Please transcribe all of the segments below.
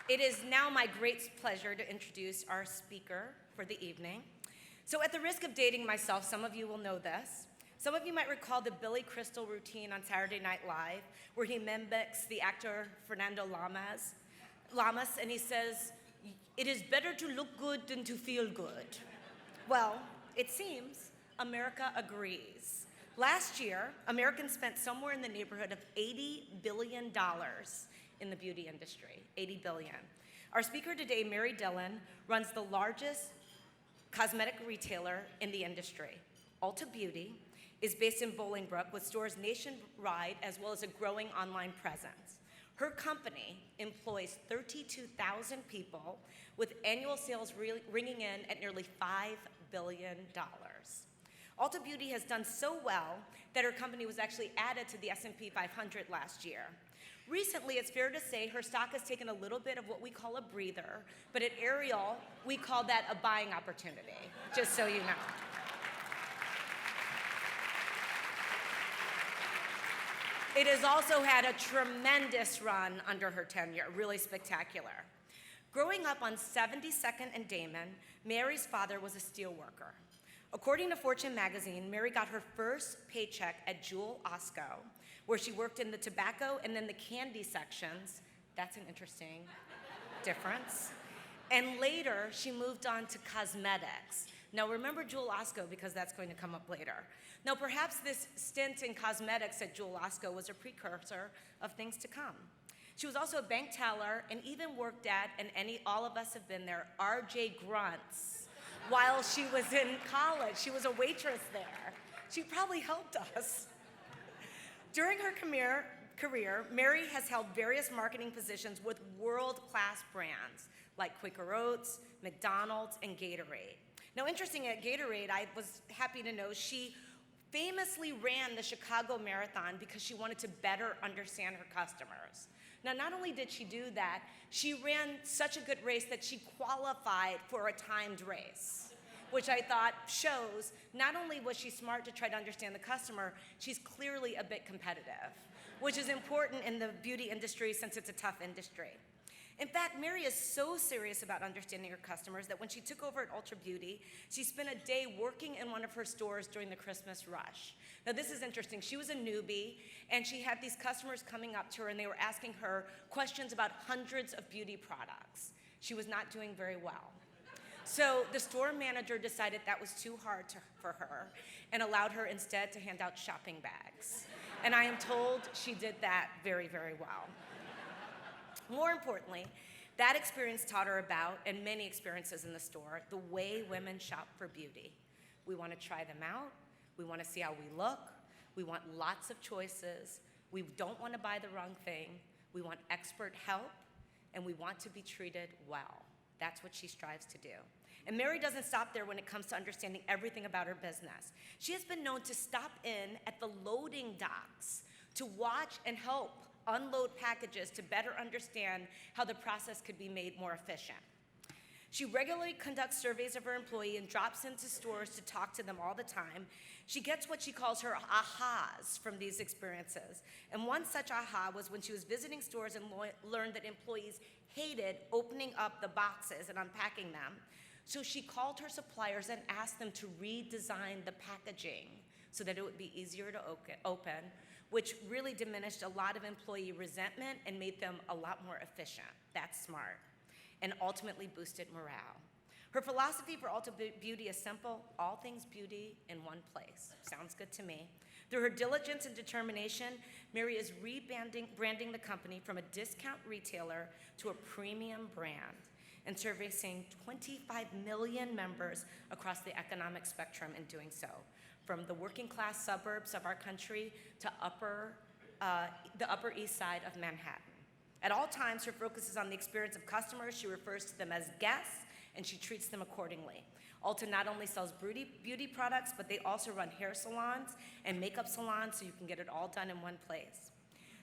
It is now my great pleasure to introduce our speaker for the evening. So at the risk of dating myself, some of you will know this. Some of you might recall the Billy Crystal routine on Saturday Night Live, where he mimics the actor Fernando Lamas, and he says, "It is better to look good than to feel good." Well, it seems America agrees. Last year, Americans spent somewhere in the neighborhood of $80 billion in the beauty industry, $80 billion. Our speaker today, Mary Dillon, runs the largest cosmetic retailer in the industry. Ulta Beauty is based in Bolingbrook with stores nationwide as well as a growing online presence. Her company employs 32,000 people with annual sales ringing in at nearly $5 billion. Ulta Beauty has done so well that her company was actually added to the S&P 500 last year. Recently, it's fair to say her stock has taken a little bit of what we call a breather, but at Ariel, we call that a buying opportunity, just so you know. It has also had a tremendous run under her tenure, really spectacular. Growing up on 72nd and Damon, Mary's father was a steel worker. According to Fortune magazine, Mary got her first paycheck at Jewel Osco, where she worked in the tobacco and then the candy sections. That's an interesting difference. And later, she moved on to cosmetics. Now remember Jewel Osco because that's going to come up later. Now perhaps this stint in cosmetics at Jewel Osco was a precursor of things to come. She was also a bank teller and even worked at, and all of us have been there, R.J. Grunt's. While she was in college, she was a waitress there. She probably helped us. During her career, Mary has held various marketing positions with world-class brands like Quaker Oats, McDonald's, and Gatorade. Now, interesting, at Gatorade, I was happy to know she famously ran the Chicago Marathon because she wanted to better understand her customers. Now, not only did she do that, she ran such a good race that she qualified for a timed race, which I thought shows not only was she smart to try to understand the customer, she's clearly a bit competitive, which is important in the beauty industry since it's a tough industry. In fact, Mary is so serious about understanding her customers that when she took over at Ulta Beauty, she spent a day working in one of her stores during the Christmas rush. Now this is interesting. She was a newbie, and she had these customers coming up to her, and they were asking her questions about hundreds of beauty products. She was not doing very well. So the store manager decided that was too hard for her and allowed her instead to hand out shopping bags. And I am told she did that very, very well. More importantly, that experience taught her about, and many experiences in the store, the way women shop for beauty. We want to try them out. We want to see how we look. We want lots of choices. We don't want to buy the wrong thing. We want expert help, and we want to be treated well. That's what she strives to do. And Mary doesn't stop there when it comes to understanding everything about her business. She has been known to stop in at the loading docks to watch and help unload packages to better understand how the process could be made more efficient. She regularly conducts surveys of her employee and drops into stores to talk to them all the time. She gets what she calls her ahas from these experiences. And one such aha was when she was visiting stores and learned that employees hated opening up the boxes and unpacking them. So she called her suppliers and asked them to redesign the packaging so that it would be easier to open, which really diminished a lot of employee resentment and made them a lot more efficient. That's smart. And ultimately boosted morale. Her philosophy for Ulta Beauty is simple: all things beauty in one place. Sounds good to me. Through her diligence and determination, Mary is rebranding the company from a discount retailer to a premium brand and servicing 25 million members across the economic spectrum in doing so, from the working class suburbs of our country to the Upper East Side of Manhattan. At all times, her focus is on the experience of customers. She refers to them as guests, and she treats them accordingly. Ulta not only sells beauty products, but they also run hair salons and makeup salons, so you can get it all done in one place.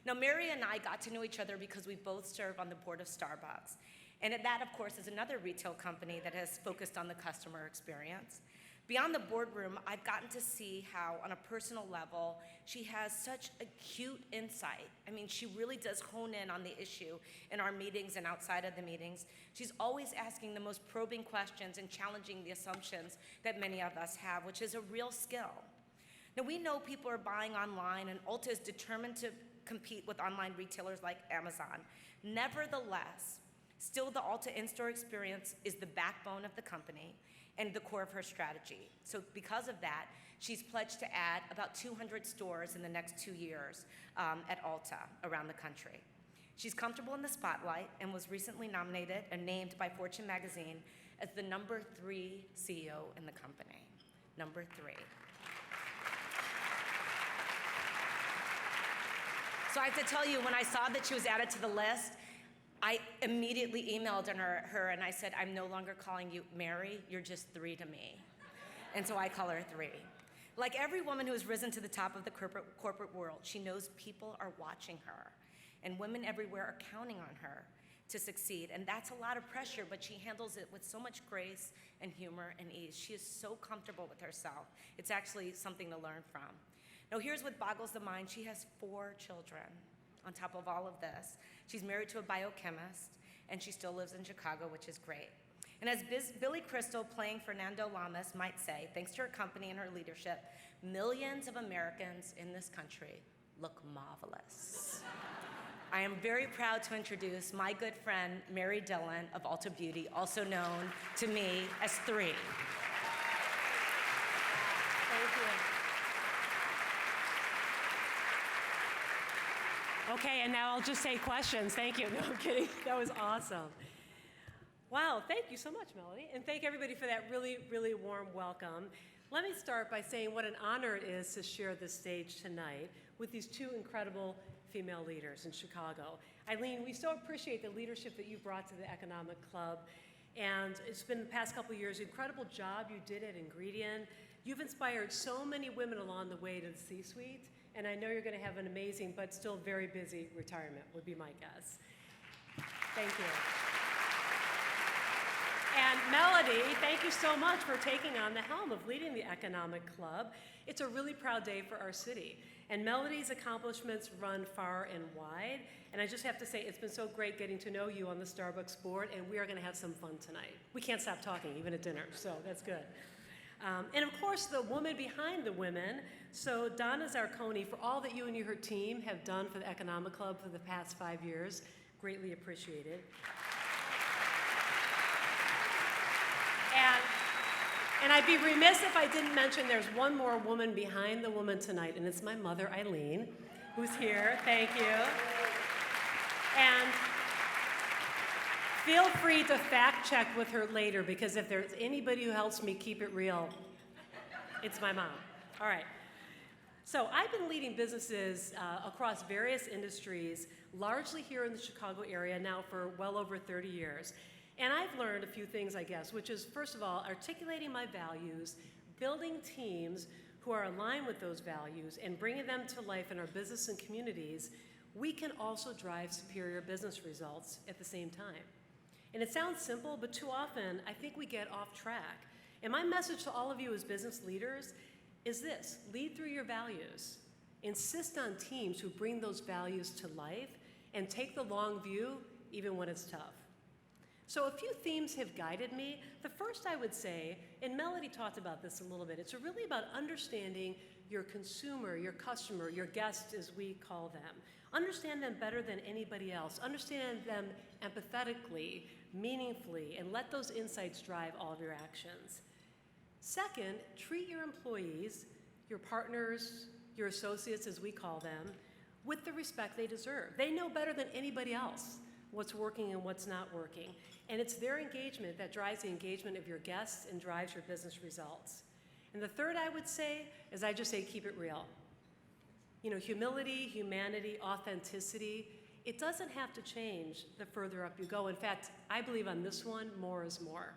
Now, Mary and I got to know each other because we both serve on the board of Starbucks. And that, of course, is another retail company that has focused on the customer experience. Beyond the boardroom, I've gotten to see how, on a personal level, she has such acute insight. I mean, she really does hone in on the issue in our meetings and outside of the meetings. She's always asking the most probing questions and challenging the assumptions that many of us have, which is a real skill. Now, we know people are buying online, and Ulta is determined to compete with online retailers like Amazon. Nevertheless, still the Ulta in-store experience is the backbone of the company and the core of her strategy. So because of that, she's pledged to add about 200 stores in the next 2 years at Ulta around the country. She's comfortable in the spotlight and was recently nominated and named by Fortune magazine as the #3 CEO in the company. #3. So I have to tell you, when I saw that she was added to the list, I immediately emailed her and I said, I'm no longer calling you Mary, you're just 3 to me. And so I call her 3. Like every woman who has risen to the top of the corporate world, she knows people are watching her, and women everywhere are counting on her to succeed. And that's a lot of pressure, but she handles it with so much grace and humor and ease. She is so comfortable with herself. It's actually something to learn from. Now here's what boggles the mind. She has 4 children on top of all of this. She's married to a biochemist, and she still lives in Chicago, which is great. And as Billy Crystal playing Fernando Lamas might say, thanks to her company and her leadership, millions of Americans in this country look marvelous. I am very proud to introduce my good friend, Mary Dillon of Ulta Beauty, also known to me as 3. Thank you. Okay, and now I'll just take questions. Thank you. No, I'm kidding. That was awesome. Wow, thank you so much, Mellody. And thank everybody for that really, really warm welcome. Let me start by saying what an honor it is to share this stage tonight with these 2 incredible female leaders in Chicago. Eileen, we so appreciate the leadership that you brought to the Economic Club. And it's been the past couple of years, incredible job you did at Ingredient. You've inspired so many women along the way to the C-suite. And I know you're going to have an amazing but still very busy retirement, would be my guess. Thank you. And Mellody, thank you so much for taking on the helm of leading the Economic Club. It's a really proud day for our city. And Mellody's accomplishments run far and wide. And I just have to say, it's been so great getting to know you on the Starbucks board, and we are going to have some fun tonight. We can't stop talking, even at dinner, so that's good. And of course, the woman behind the women. So Donna Zarconi, for all that you and your team have done for the Economic Club for the past 5 years, greatly appreciated. And I'd be remiss if I didn't mention there's one more woman behind the woman tonight, and it's my mother, Eileen, who's here. Thank you. And feel free to fact check with her later, because if there's anybody who helps me keep it real, it's my mom. All right. So I've been leading businesses across various industries, largely here in the Chicago area now for well over 30 years. And I've learned a few things, I guess, which is, first of all, articulating my values, building teams who are aligned with those values, and bringing them to life in our business and communities. We can also drive superior business results at the same time. And it sounds simple, but too often, I think we get off track. And my message to all of you as business leaders is this: lead through your values. Insist on teams who bring those values to life, and take the long view, even when it's tough. So a few themes have guided me. The first, I would say, and Mellody talked about this a little bit, it's really about understanding your consumer, your customer, your guest, as we call them. Understand them better than anybody else. Understand them empathetically, meaningfully, and let those insights drive all of your actions. Second, treat your employees, your partners, your associates, as we call them, with the respect they deserve. They know better than anybody else what's working and what's not working. And it's their engagement that drives the engagement of your guests and drives your business results. And the third, I would say, is I just say keep it real. You know, humility, humanity, authenticity, it doesn't have to change the further up you go. In fact, I believe on this one, more is more.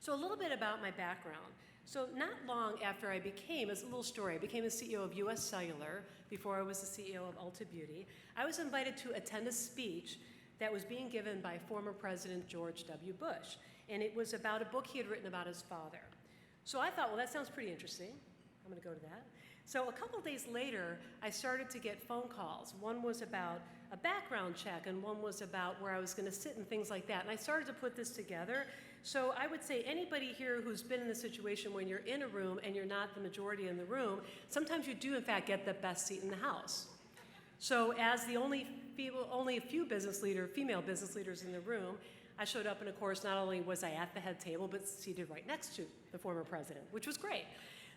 So a little bit about my background. So not long after I became, as a little story, I became the CEO of US Cellular before I was the CEO of Ulta Beauty. I was invited to attend a speech that was being given by former President George W. Bush. And it was about a book he had written about his father. So I thought, well, that sounds pretty interesting. I'm going to go to that. So a couple days later, I started to get phone calls. One was about a background check, and one was about where I was going to sit and things like that. And I started to put this together. So I would say anybody here who's been in the situation when you're in a room and you're not the majority in the room, sometimes you do, in fact, get the best seat in the house. So as the only a few female business leaders in the room, I showed up, and of course, not only was I at the head table, but seated right next to the former president, which was great.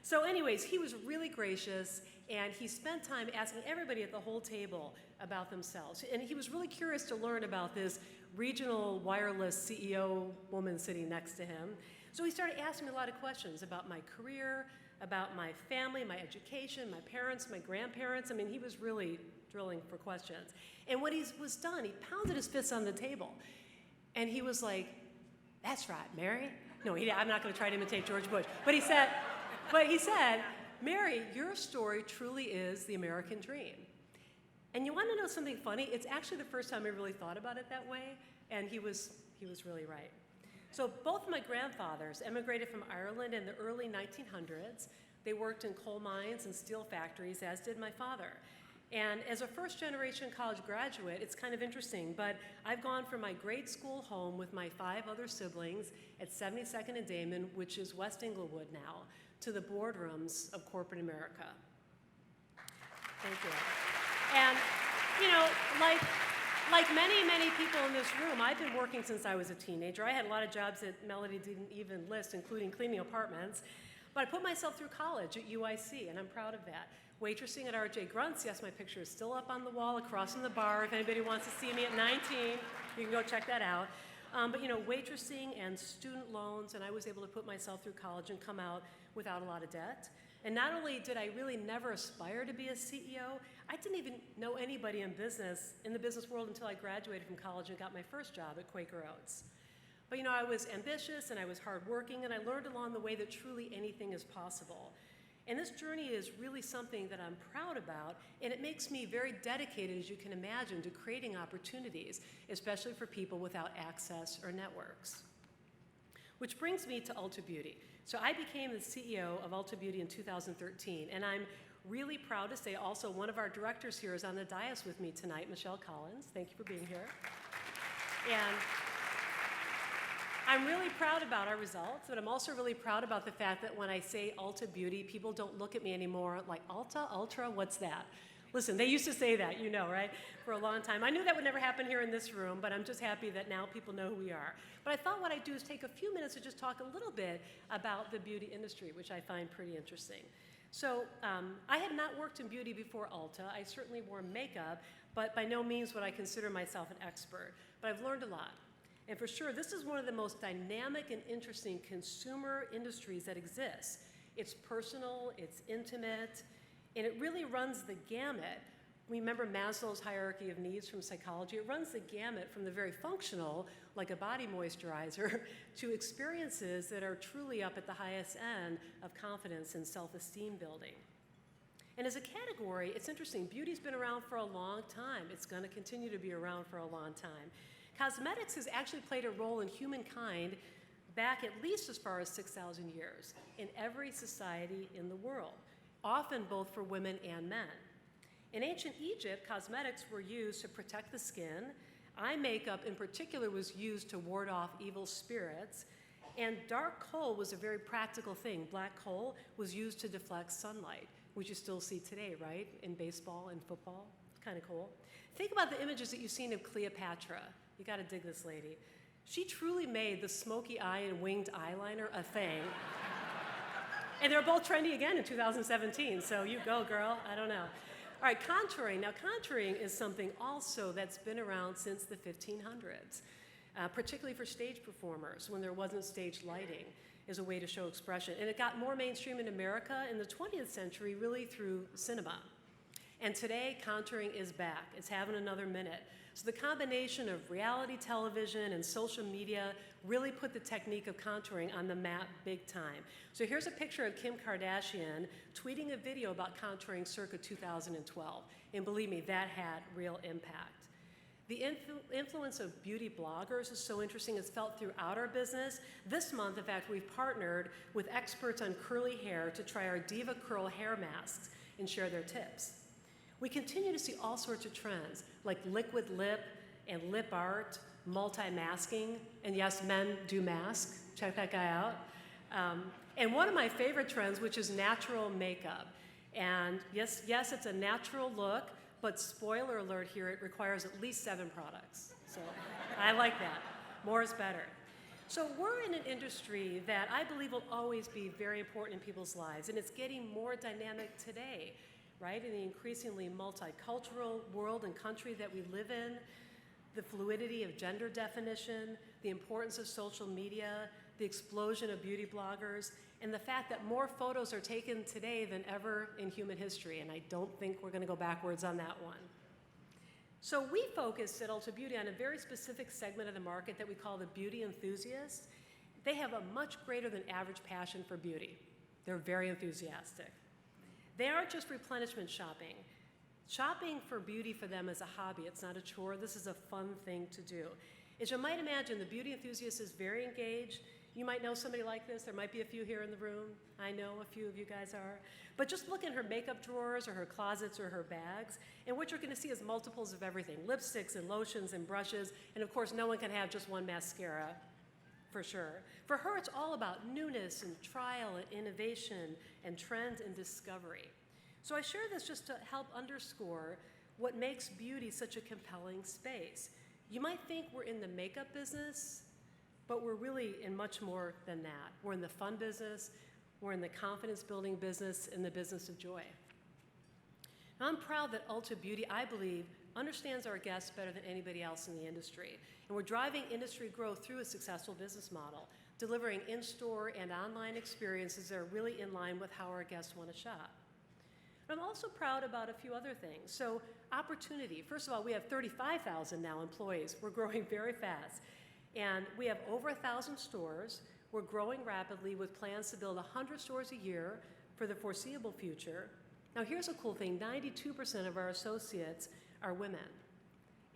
So anyways, he was really gracious, and he spent time asking everybody at the whole table about themselves. And he was really curious to learn about this regional wireless CEO woman sitting next to him. So he started asking me a lot of questions about my career, about my family, my education, my parents, my grandparents. I mean, he was really drilling for questions. And when he was done, he pounded his fists on the table. And he was like, "That's right, Mary." No, I'm not going to try to imitate George Bush. But he said, "Mary, your story truly is the American dream." And you want to know something funny? It's actually the first time I really thought about it that way, and he was really right. So both my grandfathers emigrated from Ireland in the early 1900s. They worked in coal mines and steel factories, as did my father. And as a first-generation college graduate, it's kind of interesting, but I've gone from my grade school home with my 5 other siblings at 72nd and Damon, which is West Englewood now, to the boardrooms of corporate America. Thank you. And, like many people in this room, I've been working since I was a teenager. I had a lot of jobs that Mellody didn't even list, including cleaning apartments. But I put myself through college at UIC, and I'm proud of that. Waitressing at RJ Grunt's, yes, my picture is still up on the wall across from the bar. If anybody wants to see me at 19, you can go check that out. But waitressing and student loans, and I was able to put myself through college and come out without a lot of debt. And not only did I really never aspire to be a CEO, I didn't even know anybody in the business world until I graduated from college and got my first job at Quaker Oats. But I was ambitious and I was hardworking, and I learned along the way that truly anything is possible. And this journey is really something that I'm proud about, and it makes me very dedicated, as you can imagine, to creating opportunities, especially for people without access or networks. Which brings me to Ulta Beauty. So I became the CEO of Ulta Beauty in 2013, and I'm really proud to say also one of our directors here is on the dais with me tonight, Michelle Collins. Thank you for being here. And I'm really proud about our results, but I'm also really proud about the fact that when I say Ulta Beauty, people don't look at me anymore like, Ulta, Ultra, what's that? Listen, they used to say that, right, for a long time. I knew that would never happen here in this room, but I'm just happy that now people know who we are. But I thought what I'd do is take a few minutes to just talk a little bit about the beauty industry, which I find pretty interesting. So I had not worked in beauty before Ulta. I certainly wore makeup, but by no means would I consider myself an expert. But I've learned a lot. And for sure, this is one of the most dynamic and interesting consumer industries that exists. It's personal, it's intimate, and it really runs the gamut. Remember Maslow's hierarchy of needs from psychology? It runs the gamut from the very functional, like a body moisturizer, to experiences that are truly up at the highest end of confidence and self-esteem building. And as a category, it's interesting. Beauty's been around for a long time. It's going to continue to be around for a long time. Cosmetics has actually played a role in humankind back at least as far as 6,000 years in every society in the world, often both for women and men. In ancient Egypt, cosmetics were used to protect the skin. Eye makeup in particular was used to ward off evil spirits. And dark coal was a very practical thing. Black coal was used to deflect sunlight, which you still see today, right? In baseball and football. It's kind of cool. Think about the images that you've seen of Cleopatra. You got to dig this lady. She truly made the smoky eye and winged eyeliner a thing. And they're both trendy again in 2017, so you go, girl. I don't know. All right, contouring. Now, contouring is something also that's been around since the 1500s, particularly for stage performers when there wasn't stage lighting as a way to show expression. And it got more mainstream in America in the 20th century, really through cinema. And today, contouring is back. It's having another minute. So the combination of reality television and social media really put the technique of contouring on the map big time. So here's a picture of Kim Kardashian tweeting a video about contouring circa 2012. And believe me, that had real impact. The influence of beauty bloggers is so interesting. It's felt throughout our business. This month, in fact, we've partnered with experts on curly hair to try our Diva Curl hair masks and share their tips. We continue to see all sorts of trends, like liquid lip and lip art, multi-masking, and yes, men do mask. Check that guy out. And one of my favorite trends, which is natural makeup. And yes, it's a natural look, but spoiler alert here, it requires at least 7 products. So I like that. More is better. So we're in an industry that I believe will always be very important in people's lives, and it's getting more dynamic today, right? In the increasingly multicultural world and country that we live in, the fluidity of gender definition, the importance of social media, the explosion of beauty bloggers, and the fact that more photos are taken today than ever in human history, and I don't think we're going to go backwards on that one. So we focused at Ulta Beauty on a very specific segment of the market that we call the beauty enthusiasts. They have a much greater than average passion for beauty. They're very enthusiastic. They aren't just replenishment shopping. Shopping for beauty for them is a hobby. It's not a chore. This is a fun thing to do. As you might imagine, the beauty enthusiast is very engaged. You might know somebody like this. There might be a few here in the room. I know a few of you guys are. But just look in her makeup drawers or her closets or her bags, and what you're going to see is multiples of everything, lipsticks and lotions and brushes, and of course, no one can have just one mascara, for sure. For her, it's all about newness and trial and innovation and trend and discovery. So I share this just to help underscore what makes beauty such a compelling space. You might think we're in the makeup business, but we're really in much more than that. We're in the fun business, we're in the confidence building business, in the business of joy. Now, I'm proud that Ulta Beauty, I believe, understands our guests better than anybody else in the industry. And we're driving industry growth through a successful business model, delivering in-store and online experiences that are really in line with how our guests want to shop. I'm also proud about a few other things. So opportunity. First of all, we have 35,000 now employees. We're growing very fast. And we have over 1,000 stores. We're growing rapidly with plans to build 100 stores a year for the foreseeable future. Now here's a cool thing. 92% of our associates are women.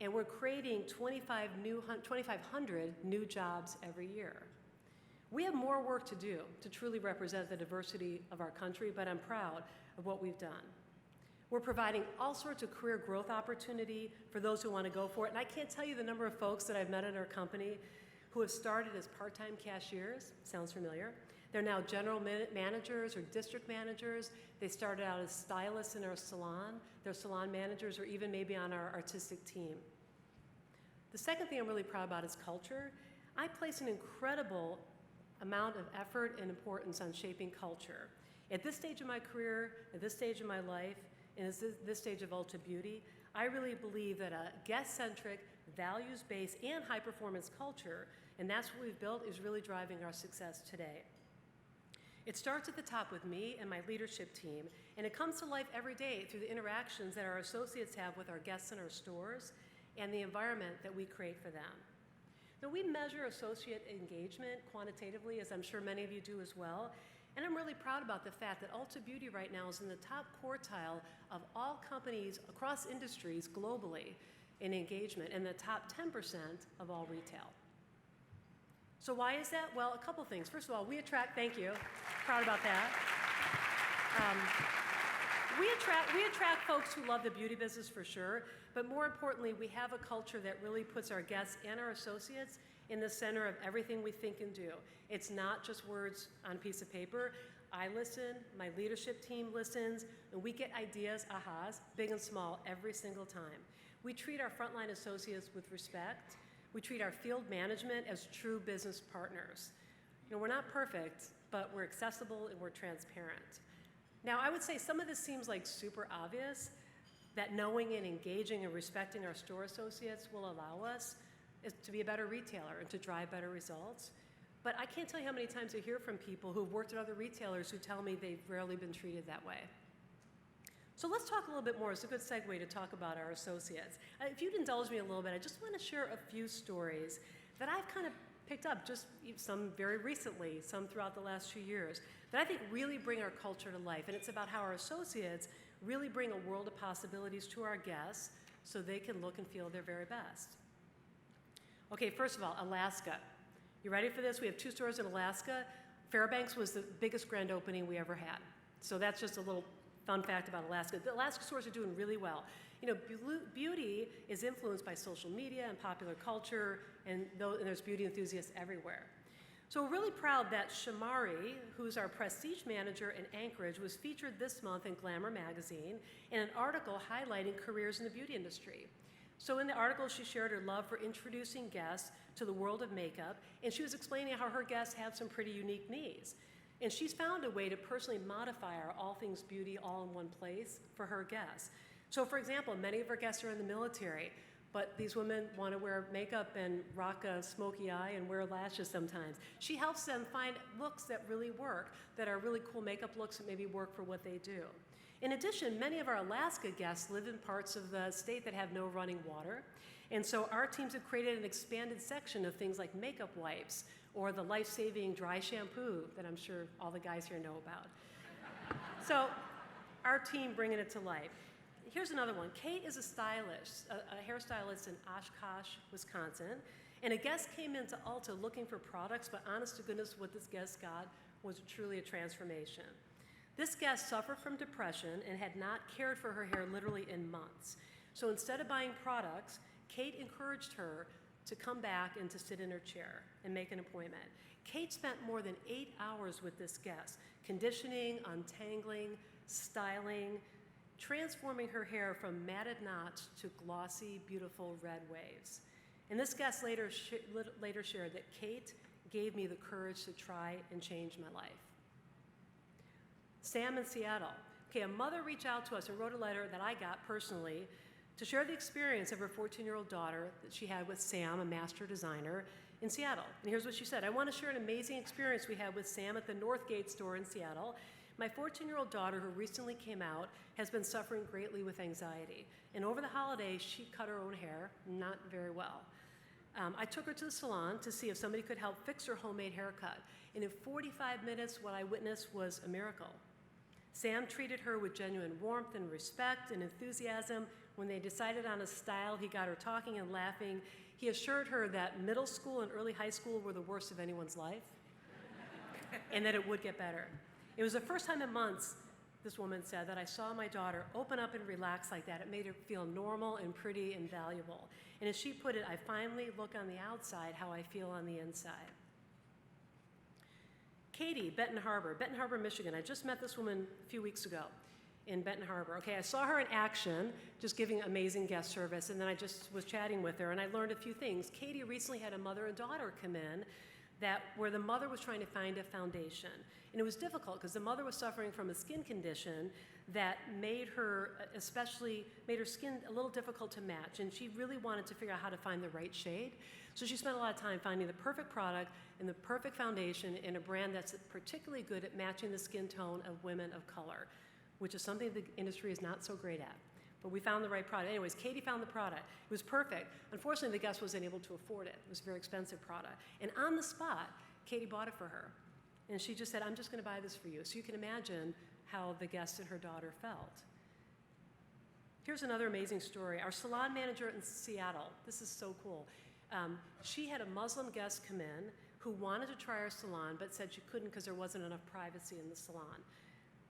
And we're creating 2,500 new jobs every year. We have more work to do to truly represent the diversity of our country, but I'm proud of what we've done. We're providing all sorts of career growth opportunity for those who want to go for it. And I can't tell you the number of folks that I've met in our company who have started as part-time cashiers. Sounds familiar. They're now general managers or district managers. They started out as stylists in our salon. They're salon managers or even maybe on our artistic team. The second thing I'm really proud about is culture. I place an incredible amount of effort and importance on shaping culture. At this stage of my career, at this stage of my life, and at this stage of Ulta Beauty, I really believe that a guest-centric, values-based, and high-performance culture, and that's what we've built, is really driving our success today. It starts at the top with me and my leadership team, and it comes to life every day through the interactions that our associates have with our guests in our stores and the environment that we create for them. Now, we measure associate engagement quantitatively, as I'm sure many of you do as well. And I'm really proud about the fact that Ulta Beauty right now is in the top quartile of all companies across industries globally in engagement, and the top 10% of all retail. So why is that? Well, a couple things. First of all, we attract, thank you, proud about that. We attract folks who love the beauty business for sure, but more importantly, we have a culture that really puts our guests and our associates in the center of everything we think and do. It's not just words on a piece of paper. I listen, my leadership team listens, and we get ideas, ahas, big and small, every single time. We treat our frontline associates with respect. We treat our field management as true business partners. You know, we're not perfect, but we're accessible and we're transparent. Now, I would say some of this seems like super obvious, that knowing and engaging and respecting our store associates will allow us to be a better retailer and to drive better results. But I can't tell you how many times I hear from people who've worked at other retailers who tell me they've rarely been treated that way. So let's talk a little bit more. It's a good segue to talk about our associates. If you'd indulge me a little bit, I just want to share a few stories that I've kind of picked up, just some very recently, some throughout the last few years, that I think really bring our culture to life. And it's about how our associates really bring a world of possibilities to our guests so they can look and feel their very best. Okay, first of all, Alaska. You ready for this? We have 2 stores in Alaska. Fairbanks was the biggest grand opening we ever had. So that's just a little fun fact about Alaska. The Alaska stores are doing really well. You know, beauty is influenced by social media and popular culture, and there's beauty enthusiasts everywhere. So we're really proud that Shamari, who's our prestige manager in Anchorage, was featured this month in Glamour magazine in an article highlighting careers in the beauty industry. So in the article, she shared her love for introducing guests to the world of makeup, and she was explaining how her guests have some pretty unique needs. And she's found a way to personally modify our all things beauty all in one place for her guests. So for example, many of our guests are in the military, but these women want to wear makeup and rock a smoky eye and wear lashes sometimes. She helps them find looks that really work, that are really cool makeup looks that maybe work for what they do. In addition, many of our Alaska guests live in parts of the state that have no running water. And so our teams have created an expanded section of things like makeup wipes or the life-saving dry shampoo that I'm sure all the guys here know about. So our team bringing it to life. Here's another one. Kate is a stylist, a hairstylist in Oshkosh, Wisconsin. And a guest came into Ulta looking for products, but honest to goodness, what this guest got was truly a transformation. This guest suffered from depression and had not cared for her hair literally in months. So instead of buying products, Kate encouraged her to come back and to sit in her chair and make an appointment. Kate spent more than 8 hours with this guest, conditioning, untangling, styling, transforming her hair from matted knots to glossy, beautiful red waves. And this guest later shared that Kate gave me the courage to try and change my life. Sam in Seattle. Okay, a mother reached out to us and wrote a letter that I got personally to share the experience of her 14-year-old daughter that she had with Sam, a master designer, in Seattle. And here's what she said. I want to share an amazing experience we had with Sam at the Northgate store in Seattle. My 14-year-old daughter, who recently came out, has been suffering greatly with anxiety. And over the holidays, she cut her own hair, not very well. I took her to the salon to see if somebody could help fix her homemade haircut. And in 45 minutes, what I witnessed was a miracle. Sam treated her with genuine warmth and respect and enthusiasm. When they decided on a style, he got her talking and laughing. He assured her that middle school and early high school were the worst of anyone's life and that it would get better. It was the first time in months, this woman said, that I saw my daughter open up and relax like that. It made her feel normal and pretty and valuable. And as she put it, I finally look on the outside how I feel on the inside. Katie, Benton Harbor, Michigan. I just met this woman a few weeks ago in Benton Harbor. Okay, I saw her in action, just giving amazing guest service, and then I just was chatting with her, and I learned a few things. Katie recently had a mother and daughter come in where the mother was trying to find a foundation. And it was difficult because the mother was suffering from a skin condition that made her skin a little difficult to match. And she really wanted to figure out how to find the right shade. So she spent a lot of time finding the perfect product and the perfect foundation in a brand that's particularly good at matching the skin tone of women of color, which is something the industry is not so great at. But we found the right product. Anyways, Katie found the product. It was perfect. Unfortunately, the guest wasn't able to afford it. It was a very expensive product. And on the spot, Katie bought it for her. And she just said, I'm just going to buy this for you. So you can imagine how the guest and her daughter felt. Here's another amazing story. Our salon manager in Seattle, this is so cool. She had a Muslim guest come in who wanted to try our salon, but said she couldn't because there wasn't enough privacy in the salon.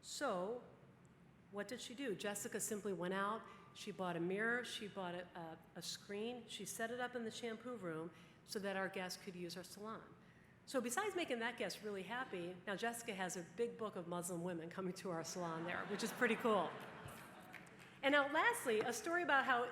So what did she do? Jessica simply went out, she bought a mirror, she bought a screen, she set it up in the shampoo room so that our guests could use our salon. So besides making that guest really happy, now Jessica has a big book of Muslim women coming to our salon there, which is pretty cool. And now lastly, a story about how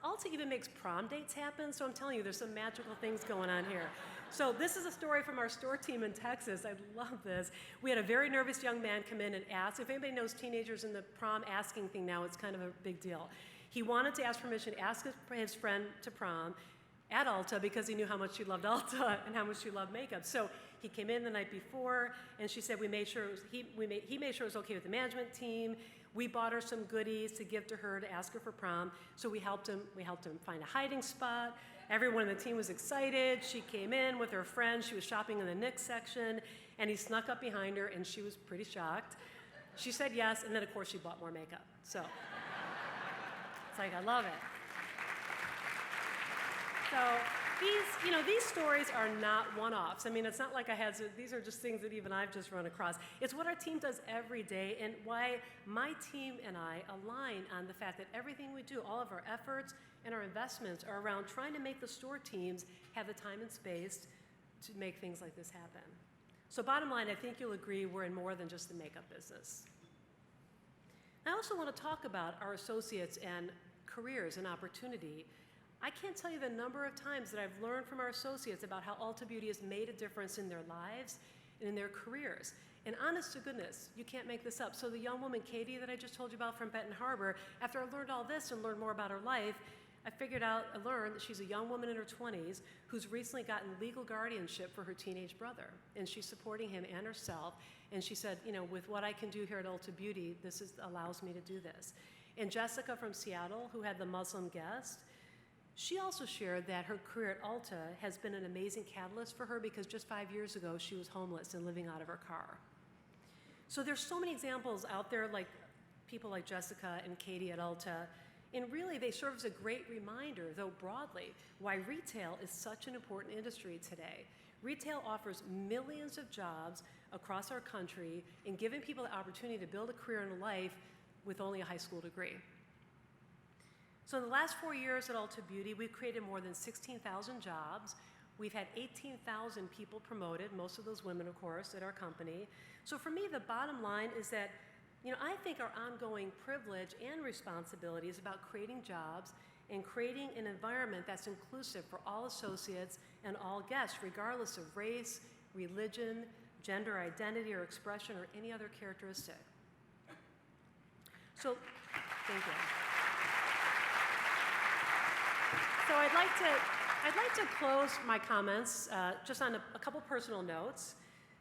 Ulta even makes prom dates happen. So I'm telling you, there's some magical things going on here. So this is a story from our store team in Texas. I love this. We had a very nervous young man come in and ask. If anybody knows teenagers in the prom asking thing now, it's kind of a big deal. He wanted to ask permission to ask his friend to prom at Ulta because he knew how much she loved Ulta and how much she loved makeup. So he came in the night before, and she said he made sure it was okay with the management team. We bought her some goodies to give to her to ask her for prom. So we helped him find a hiding spot. Everyone on the team was excited. She came in with her friend. She was shopping in the NYX section, and he snuck up behind her, and she was pretty shocked. She said yes, and then of course she bought more makeup. So it's like, I love it. So these stories are not one-offs. I mean, it's not like these are just things that even I've just run across. It's what our team does every day and why my team and I align on the fact that everything we do, all of our efforts and our investments are around trying to make the store teams have the time and space to make things like this happen. So bottom line, I think you'll agree we're in more than just the makeup business. I also want to talk about our associates and careers and opportunity. I can't tell you the number of times that I've learned from our associates about how Ulta Beauty has made a difference in their lives and in their careers. And honest to goodness, you can't make this up. So the young woman, Katie, that I just told you about from Benton Harbor, after I learned all this and learned more about her life, I learned that she's a young woman in her 20s who's recently gotten legal guardianship for her teenage brother. And she's supporting him and herself. And she said, with what I can do here at Ulta Beauty, allows me to do this. And Jessica from Seattle, who had the Muslim guest, she also shared that her career at Ulta has been an amazing catalyst for her because just 5 years ago, she was homeless and living out of her car. So there's so many examples out there, like people like Jessica and Katie at Ulta, and really they serve as a great reminder, though broadly, why retail is such an important industry today. Retail offers millions of jobs across our country and giving people the opportunity to build a career and a life with only a high school degree. So in the last 4 years at Ulta Beauty, we've created more than 16,000 jobs. We've had 18,000 people promoted, most of those women, of course, at our company. So for me, the bottom line is that, I think our ongoing privilege and responsibility is about creating jobs and creating an environment that's inclusive for all associates and all guests, regardless of race, religion, gender identity or expression, or any other characteristic. So, thank you. So I'd like to close my comments just on a couple personal notes.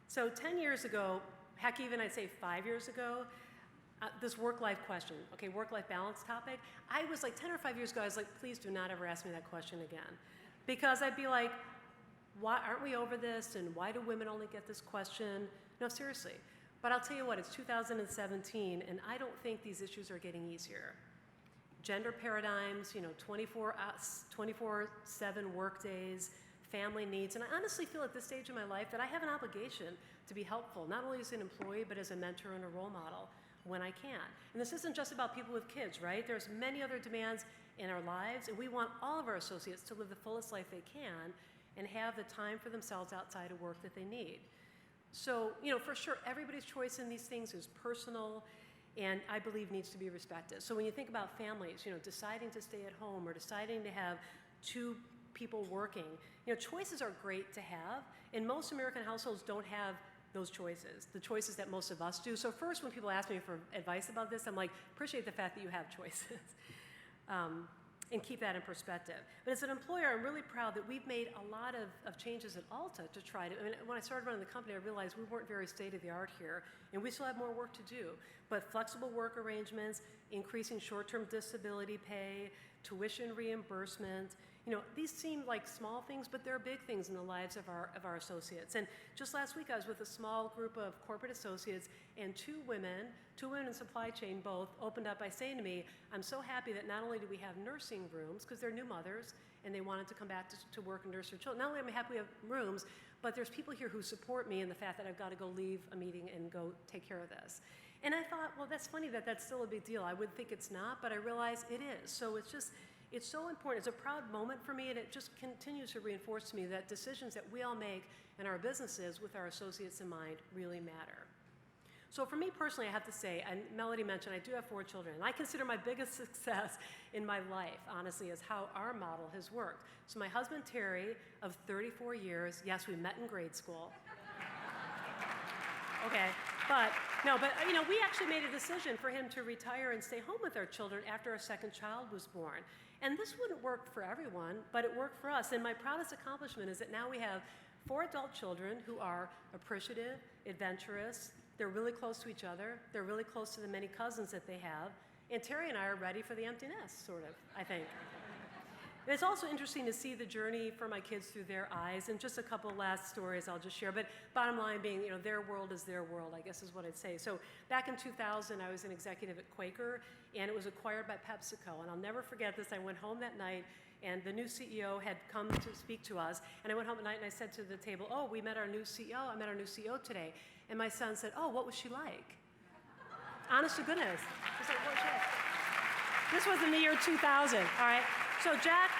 So 10 years ago, heck, even I'd say 5 years ago, this work-life question, work-life balance topic, I was like 10 or 5 years ago, I was like, please do not ever ask me that question again. Because I'd be like, why aren't we over this? And why do women only get this question? No, seriously. But I'll tell you what, it's 2017, and I don't think these issues are getting easier. Gender paradigms, 24/7 work days, family needs, and I honestly feel at this stage in my life that I have an obligation to be helpful, not only as an employee, but as a mentor and a role model when I can. And this isn't just about people with kids, right? There's many other demands in our lives, and we want all of our associates to live the fullest life they can and have the time for themselves outside of work that they need. So, for sure, everybody's choice in these things is personal and I believe needs to be respected. So when you think about families, deciding to stay at home or deciding to have two people working, choices are great to have, and most American households don't have those choices, the choices that most of us do. So first, when people ask me for advice about this, I'm like, appreciate the fact that you have choices. And keep that in perspective. But as an employer, I'm really proud that we've made a lot of changes at Ulta to try to, when I started running the company, I realized we weren't very state-of-the-art here, and we still have more work to do. But flexible work arrangements, increasing short-term disability pay, tuition reimbursement, these seem like small things, but they're big things in the lives of our associates. And just last week, I was with a small group of corporate associates, and two women in supply chain both opened up by saying to me, I'm so happy that not only do we have nursing rooms, because they're new mothers, and they wanted to come back to work and nurse their children. Not only am I happy we have rooms, but there's people here who support me in the fact that I've got to go leave a meeting and go take care of this. And I thought, well, that's funny that that's still a big deal. I would think it's not, but I realize it is. So it's so important. It's a proud moment for me, and it just continues to reinforce to me that decisions that we all make in our businesses with our associates in mind really matter. So for me personally, I have to say, and Mellody mentioned, I do have 4 children, and I consider my biggest success in my life, honestly, is how our model has worked. So my husband, Terry, of 34 years, yes, we met in grade school. Okay, but we actually made a decision for him to retire and stay home with our children after our second child was born. And this wouldn't work for everyone, but it worked for us. And my proudest accomplishment is that now we have 4 adult children who are appreciative, adventurous, they're really close to each other, they're really close to the many cousins that they have, and Terry and I are ready for the empty nest, sort of, I think. And it's also interesting to see the journey for my kids through their eyes, and just a couple last stories I'll just share. But bottom line being, their world is their world, I guess is what I'd say. So back in 2000, I was an executive at Quaker, and it was acquired by PepsiCo. And I'll never forget this. I went home that night, And the new CEO had come to speak to us. And I went home at night and I said to the table, oh, we met our new CEO. I met our new CEO today. And my son said, oh, what was she like? Honest to goodness. I was like, what was she like? This was in the year 2000, all right? So Jack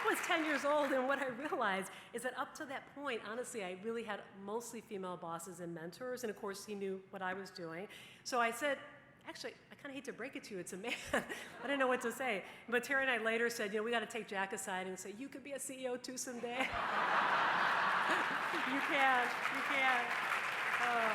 was 10 years old, and what I realized is that up to that point, honestly, I really had mostly female bosses and mentors, and of course, he knew what I was doing. So I said, actually, I kind of hate to break it to you, it's a man. I didn't know what to say. But Terry and I later said, we got to take Jack aside and say, you could be a CEO too someday. You can. Oh.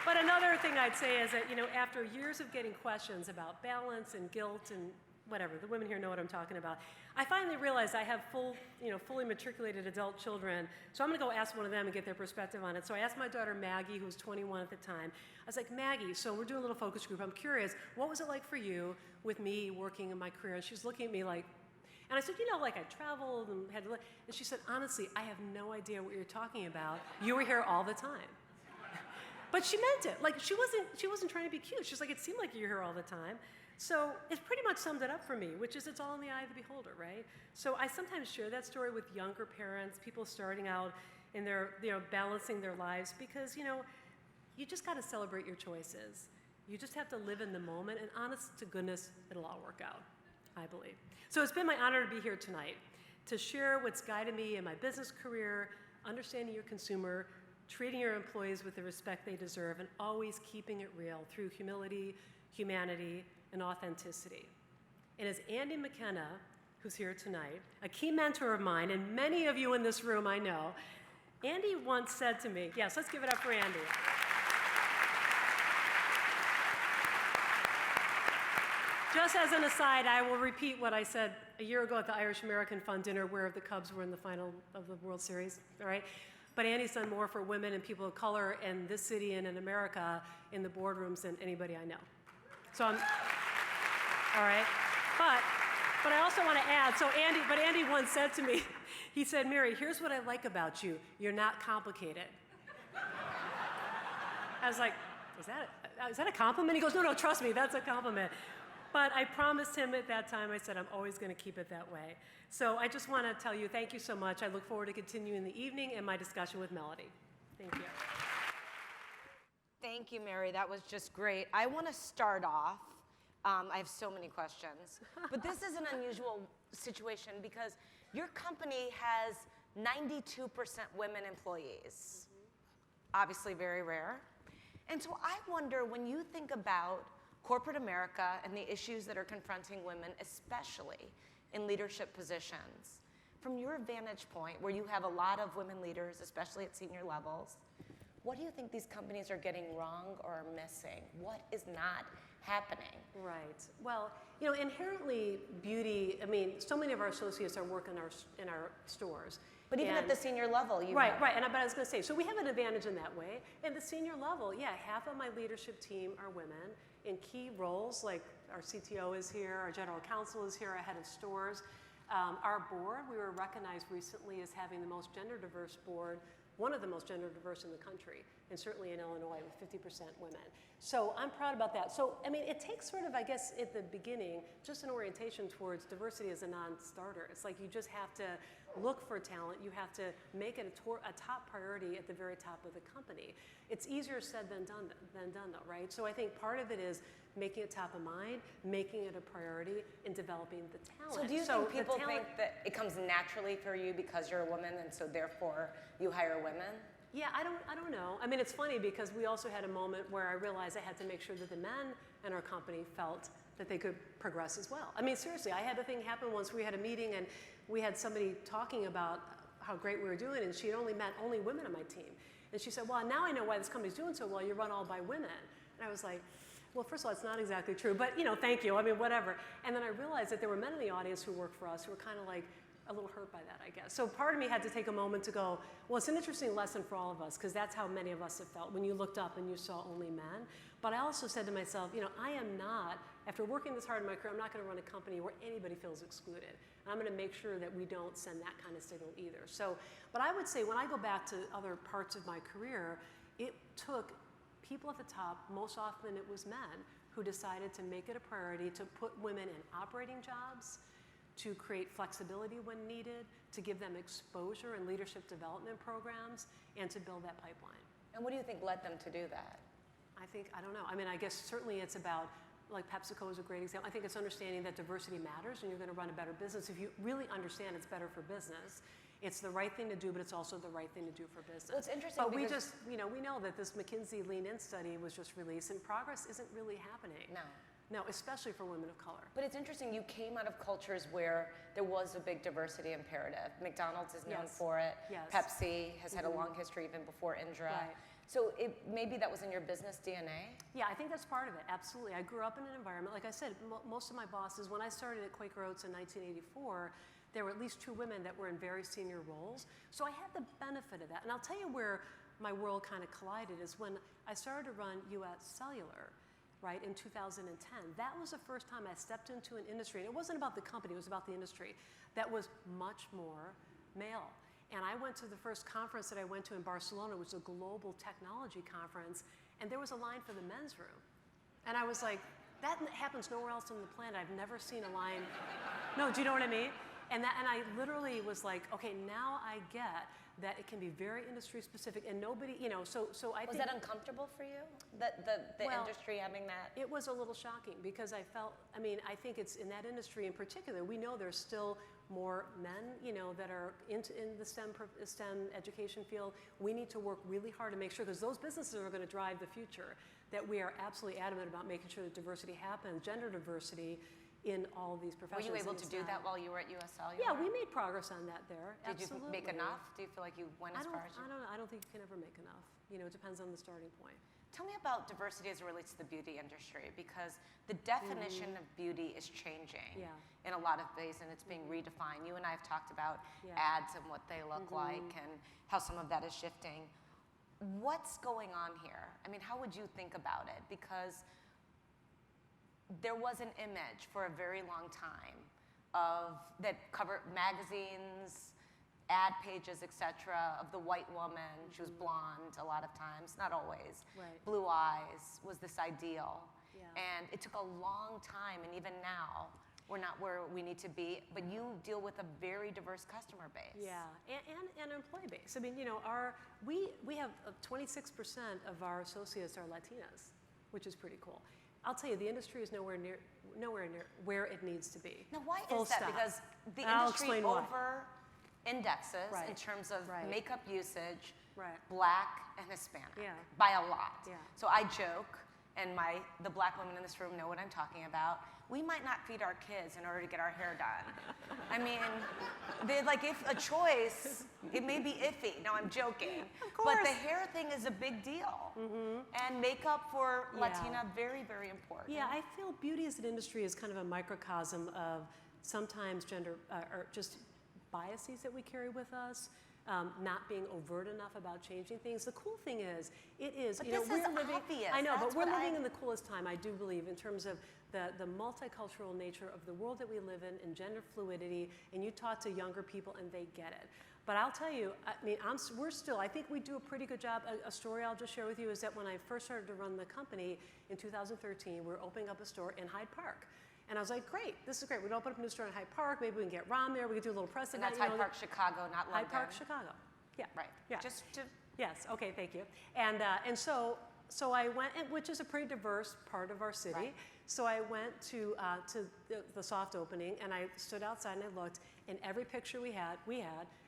But another thing I'd say is that, after years of getting questions about balance and guilt and whatever, the women here know what I'm talking about, I finally realized I have fully matriculated adult children, so I'm gonna go ask one of them and get their perspective on it. So I asked my daughter Maggie, who was 21 at the time, I was like, Maggie, so we're doing a little focus group, I'm curious, what was it like for you with me working in my career? And she's looking at me like, and I said, I traveled and had to, and she said, honestly, I have no idea what you're talking about. You were here all the time. But she meant it. Like, she wasn't trying to be cute. She's like, it seemed like you're here all the time. So it pretty much summed it up for me, which is it's all in the eye of the beholder, right? So I sometimes share that story with younger parents, people starting out in their, balancing their lives, because, you just got to celebrate your choices. You just have to live in the moment, and honest to goodness, it'll all work out, I believe. So it's been my honor to be here tonight, to share what's guided me in my business career, understanding your consumer, treating your employees with the respect they deserve, and always keeping it real through humility, humanity, and authenticity. And as Andy McKenna, who's here tonight, a key mentor of mine, and many of you in this room I know, Andy once said to me, yes, let's give it up for Andy. Just as an aside, I will repeat what I said a year ago at the Irish American Fund dinner where the Cubs were in the final of the World Series, all right? But Andy's done more for women and people of color in this city and in America in the boardrooms than anybody I know. So I'm, all right? But I also want to add, Andy once said to me, he said, Mary, here's what I like about you. You're not complicated. I was like, is that a compliment? He goes, no, trust me, that's a compliment. But I promised him at that time, I said, I'm always going to keep it that way. So I just want to tell you, thank you so much. I look forward to continuing the evening and my discussion with Mellody. Thank you. Thank you, Mary. That was just great. I want to start off. I have so many questions. But this is an unusual situation because your company has 92% women employees. Obviously very rare. And so I wonder, when you think about corporate America and the issues that are confronting women, especially in leadership positions, from your vantage point, where you have a lot of women leaders, especially at senior levels, what do you think these companies are getting wrong or are missing? What is not happening? Right. Well, inherently beauty, so many of our associates are working in our stores. But even at the senior level, you Right. But I was going to say, so we have an advantage in that way. And the senior level, yeah, half of my leadership team are women in key roles, like our CTO is here, our general counsel is here, our head of stores. Our board, we were recognized recently as having the most gender diverse board, one of the most gender diverse in the country, and certainly in Illinois with 50% women. So I'm proud about that. So, it takes sort of, I guess, at the beginning, just an orientation towards diversity as a non-starter. It's like you just have to look for talent. You have to make it a top priority at the very top of the company. It's easier said than done though, right? So I think part of it is making it top of mind, making it a priority, and developing the talent. So do you think people think that it comes naturally for you because you're a woman and so therefore you hire women? Yeah, I don't know. It's funny because we also had a moment where I realized I had to make sure that the men in our company felt that they could progress as well. Seriously, I had a thing happen once. We had a meeting and we had somebody talking about how great we were doing, and she had only met women on my team. And she said, well, now I know why this company's doing so well. You run all by women. And I was like, well, first of all, it's not exactly true, but thank you. Whatever. And then I realized that there were men in the audience who worked for us who were kind of like a little hurt by that, I guess. So part of me had to take a moment to go, well, it's an interesting lesson for all of us, because that's how many of us have felt when you looked up and you saw only men. But I also said to myself, I am not, after working this hard in my career, I'm not going to run a company where anybody feels excluded. And I'm going to make sure that we don't send that kind of signal either. So, but I would say when I go back to other parts of my career, it took people at the top, most often it was men, who decided to make it a priority to put women in operating jobs, to create flexibility when needed, to give them exposure and leadership development programs, and to build that pipeline. And what do you think led them to do that? I don't know. I mean, I guess certainly it's about, like PepsiCo is a great example. I think it's understanding that diversity matters and you're going to run a better business. If you really understand it's better for business, it's the right thing to do, but it's also the right thing to do for business. Well, it's interesting but because we just, we know that this McKinsey Lean In study was just released and progress isn't really happening. No, especially for women of color. But it's interesting, you came out of cultures where there was a big diversity imperative. McDonald's is known for it. Yes. Pepsi has had a long history even before Indra. Right. So maybe that was in your business DNA? Yeah, I think that's part of it, absolutely. I grew up in an environment, like I said, most of my bosses, when I started at Quaker Oats in 1984, there were at least 2 women that were in very senior roles. So I had the benefit of that. And I'll tell you where my world kind of collided is when I started to run US Cellular, right, in 2010. That was the first time I stepped into an industry, and it wasn't about the company, it was about the industry, that was much more male. And I went to the first conference that I went to in Barcelona, which was a global technology conference, and there was a line for the men's room. And I was like, that happens nowhere else on the planet. I've never seen a line. No, do you know what I mean? And I literally was like, okay, now I get that it can be very industry specific and nobody, so I think. Was that uncomfortable for you? The industry having that? It was a little shocking because I think it's in that industry in particular, we know there's still more men, that are in the STEM education field. We need to work really hard to make sure, because those businesses are going to drive the future, that we are absolutely adamant about making sure that diversity happens, gender diversity in all of these professions. Were you able to do that while you were at US Cellular? Yeah, we made progress on that there. Did absolutely. you make enough? Do you feel like you went as far as you? I don't think you can ever make enough. It depends on the starting point. Tell me about diversity as it relates to the beauty industry, because the definition of beauty is changing in a lot of ways, and it's being redefined. You and I have talked about ads and what they look like and how some of that is shifting. What's going on here? I mean, how would you think about it? Because there was an image for a very long time that covered magazines, ad pages, etc., of the white woman. She was blonde a lot of times, not always. Right. Blue eyes was this ideal. Yeah. And it took a long time, and even now, we're not where we need to be, but you deal with a very diverse customer base. Yeah, and employee base. I mean, we have 26% of our associates are Latinas, which is pretty cool. I'll tell you, the industry is nowhere near where it needs to be. Now, why Full is that? stop. Because the I'll industry explain why. over indexes Right. in terms of Right. makeup usage, Right. Black and Hispanic, Yeah. by a lot. Yeah. So I joke, and the Black women in this room know what I'm talking about. We might not feed our kids in order to get our hair done. I mean, if a choice, it may be iffy. No, I'm joking. Of course. But the hair thing is a big deal. And makeup for Latina, very, very important. Yeah, I feel beauty as an industry is kind of a microcosm of sometimes gender or just biases that we carry with us. Not being overt enough about changing things. The cool thing is, But we're this is living. obvious. I know, That's but we're what living in the coolest time, I do believe, in terms of the multicultural nature of the world that we live in and gender fluidity. And you talk to younger people, and they get it. But I'll tell you, I mean, I think we do a pretty good job. A story I'll just share with you is that when I first started to run the company in 2013, we were opening up a store in Hyde Park. And I was like, great, this is great. We'd open up a new store in Hyde Park. Maybe we can get Ron there. We could do a little press And event. that's Hyde Park, Chicago, not London. Hyde Park, Chicago. Yeah. Right. Yeah. Just to. Yes. Okay. Thank you. And so I went, which is a pretty diverse part of our city. Right. So I went to the soft opening, and I stood outside and I looked, and every picture we had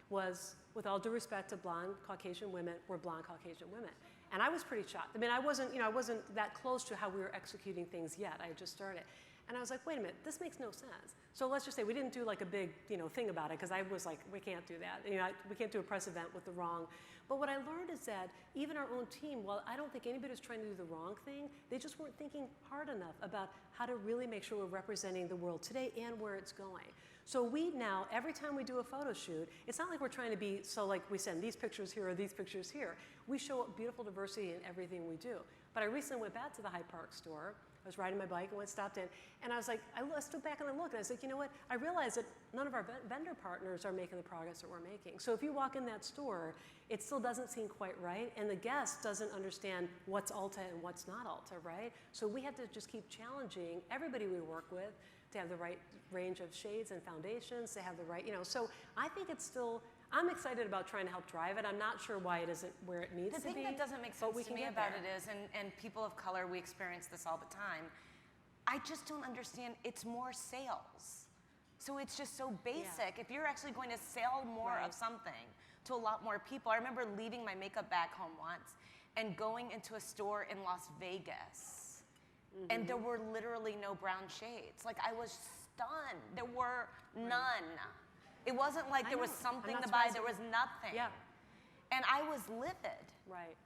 was, with all due respect to blonde Caucasian women, were blonde Caucasian women. And I was pretty shocked. I mean, I wasn't that close to how we were executing things yet. I had just started. And I was like, wait a minute, this makes no sense. So let's just say we didn't do like a big, thing about it, because I was like, we can't do that. We can't do a press event with the wrong. But what I learned is that even our own team, while I don't think anybody was trying to do the wrong thing, they just weren't thinking hard enough about how to really make sure we're representing the world today and where it's going. So we now, every time we do a photo shoot, it's not like we're trying to be, so like we send these pictures here or these pictures here. We show beautiful diversity in everything we do. But I recently went back to the Hyde Park store. I was riding my bike and stopped in, and I was like, I stood back and I looked, and I was like, you know what? I realized that none of our vendor partners are making the progress that we're making. So if you walk in that store, it still doesn't seem quite right, and the guest doesn't understand what's Ulta and what's not Ulta, right? So we have to just keep challenging everybody we work with to have the right range of shades and foundations, to have the right, so I think it's still, I'm excited about trying to help drive it. I'm not sure why it isn't where it needs to be. The thing that doesn't make sense to me about it is, and people of color, we experience this all the time, I just don't understand, it's more sales. So it's just so basic. If you're actually going to sell more of something to a lot more people. I remember leaving my makeup bag home once and going into a store in Las Vegas, and there were literally no brown shades. Like, I was stunned. There were none. It wasn't like there was something to buy. There was nothing. Yeah. And I was livid. Right.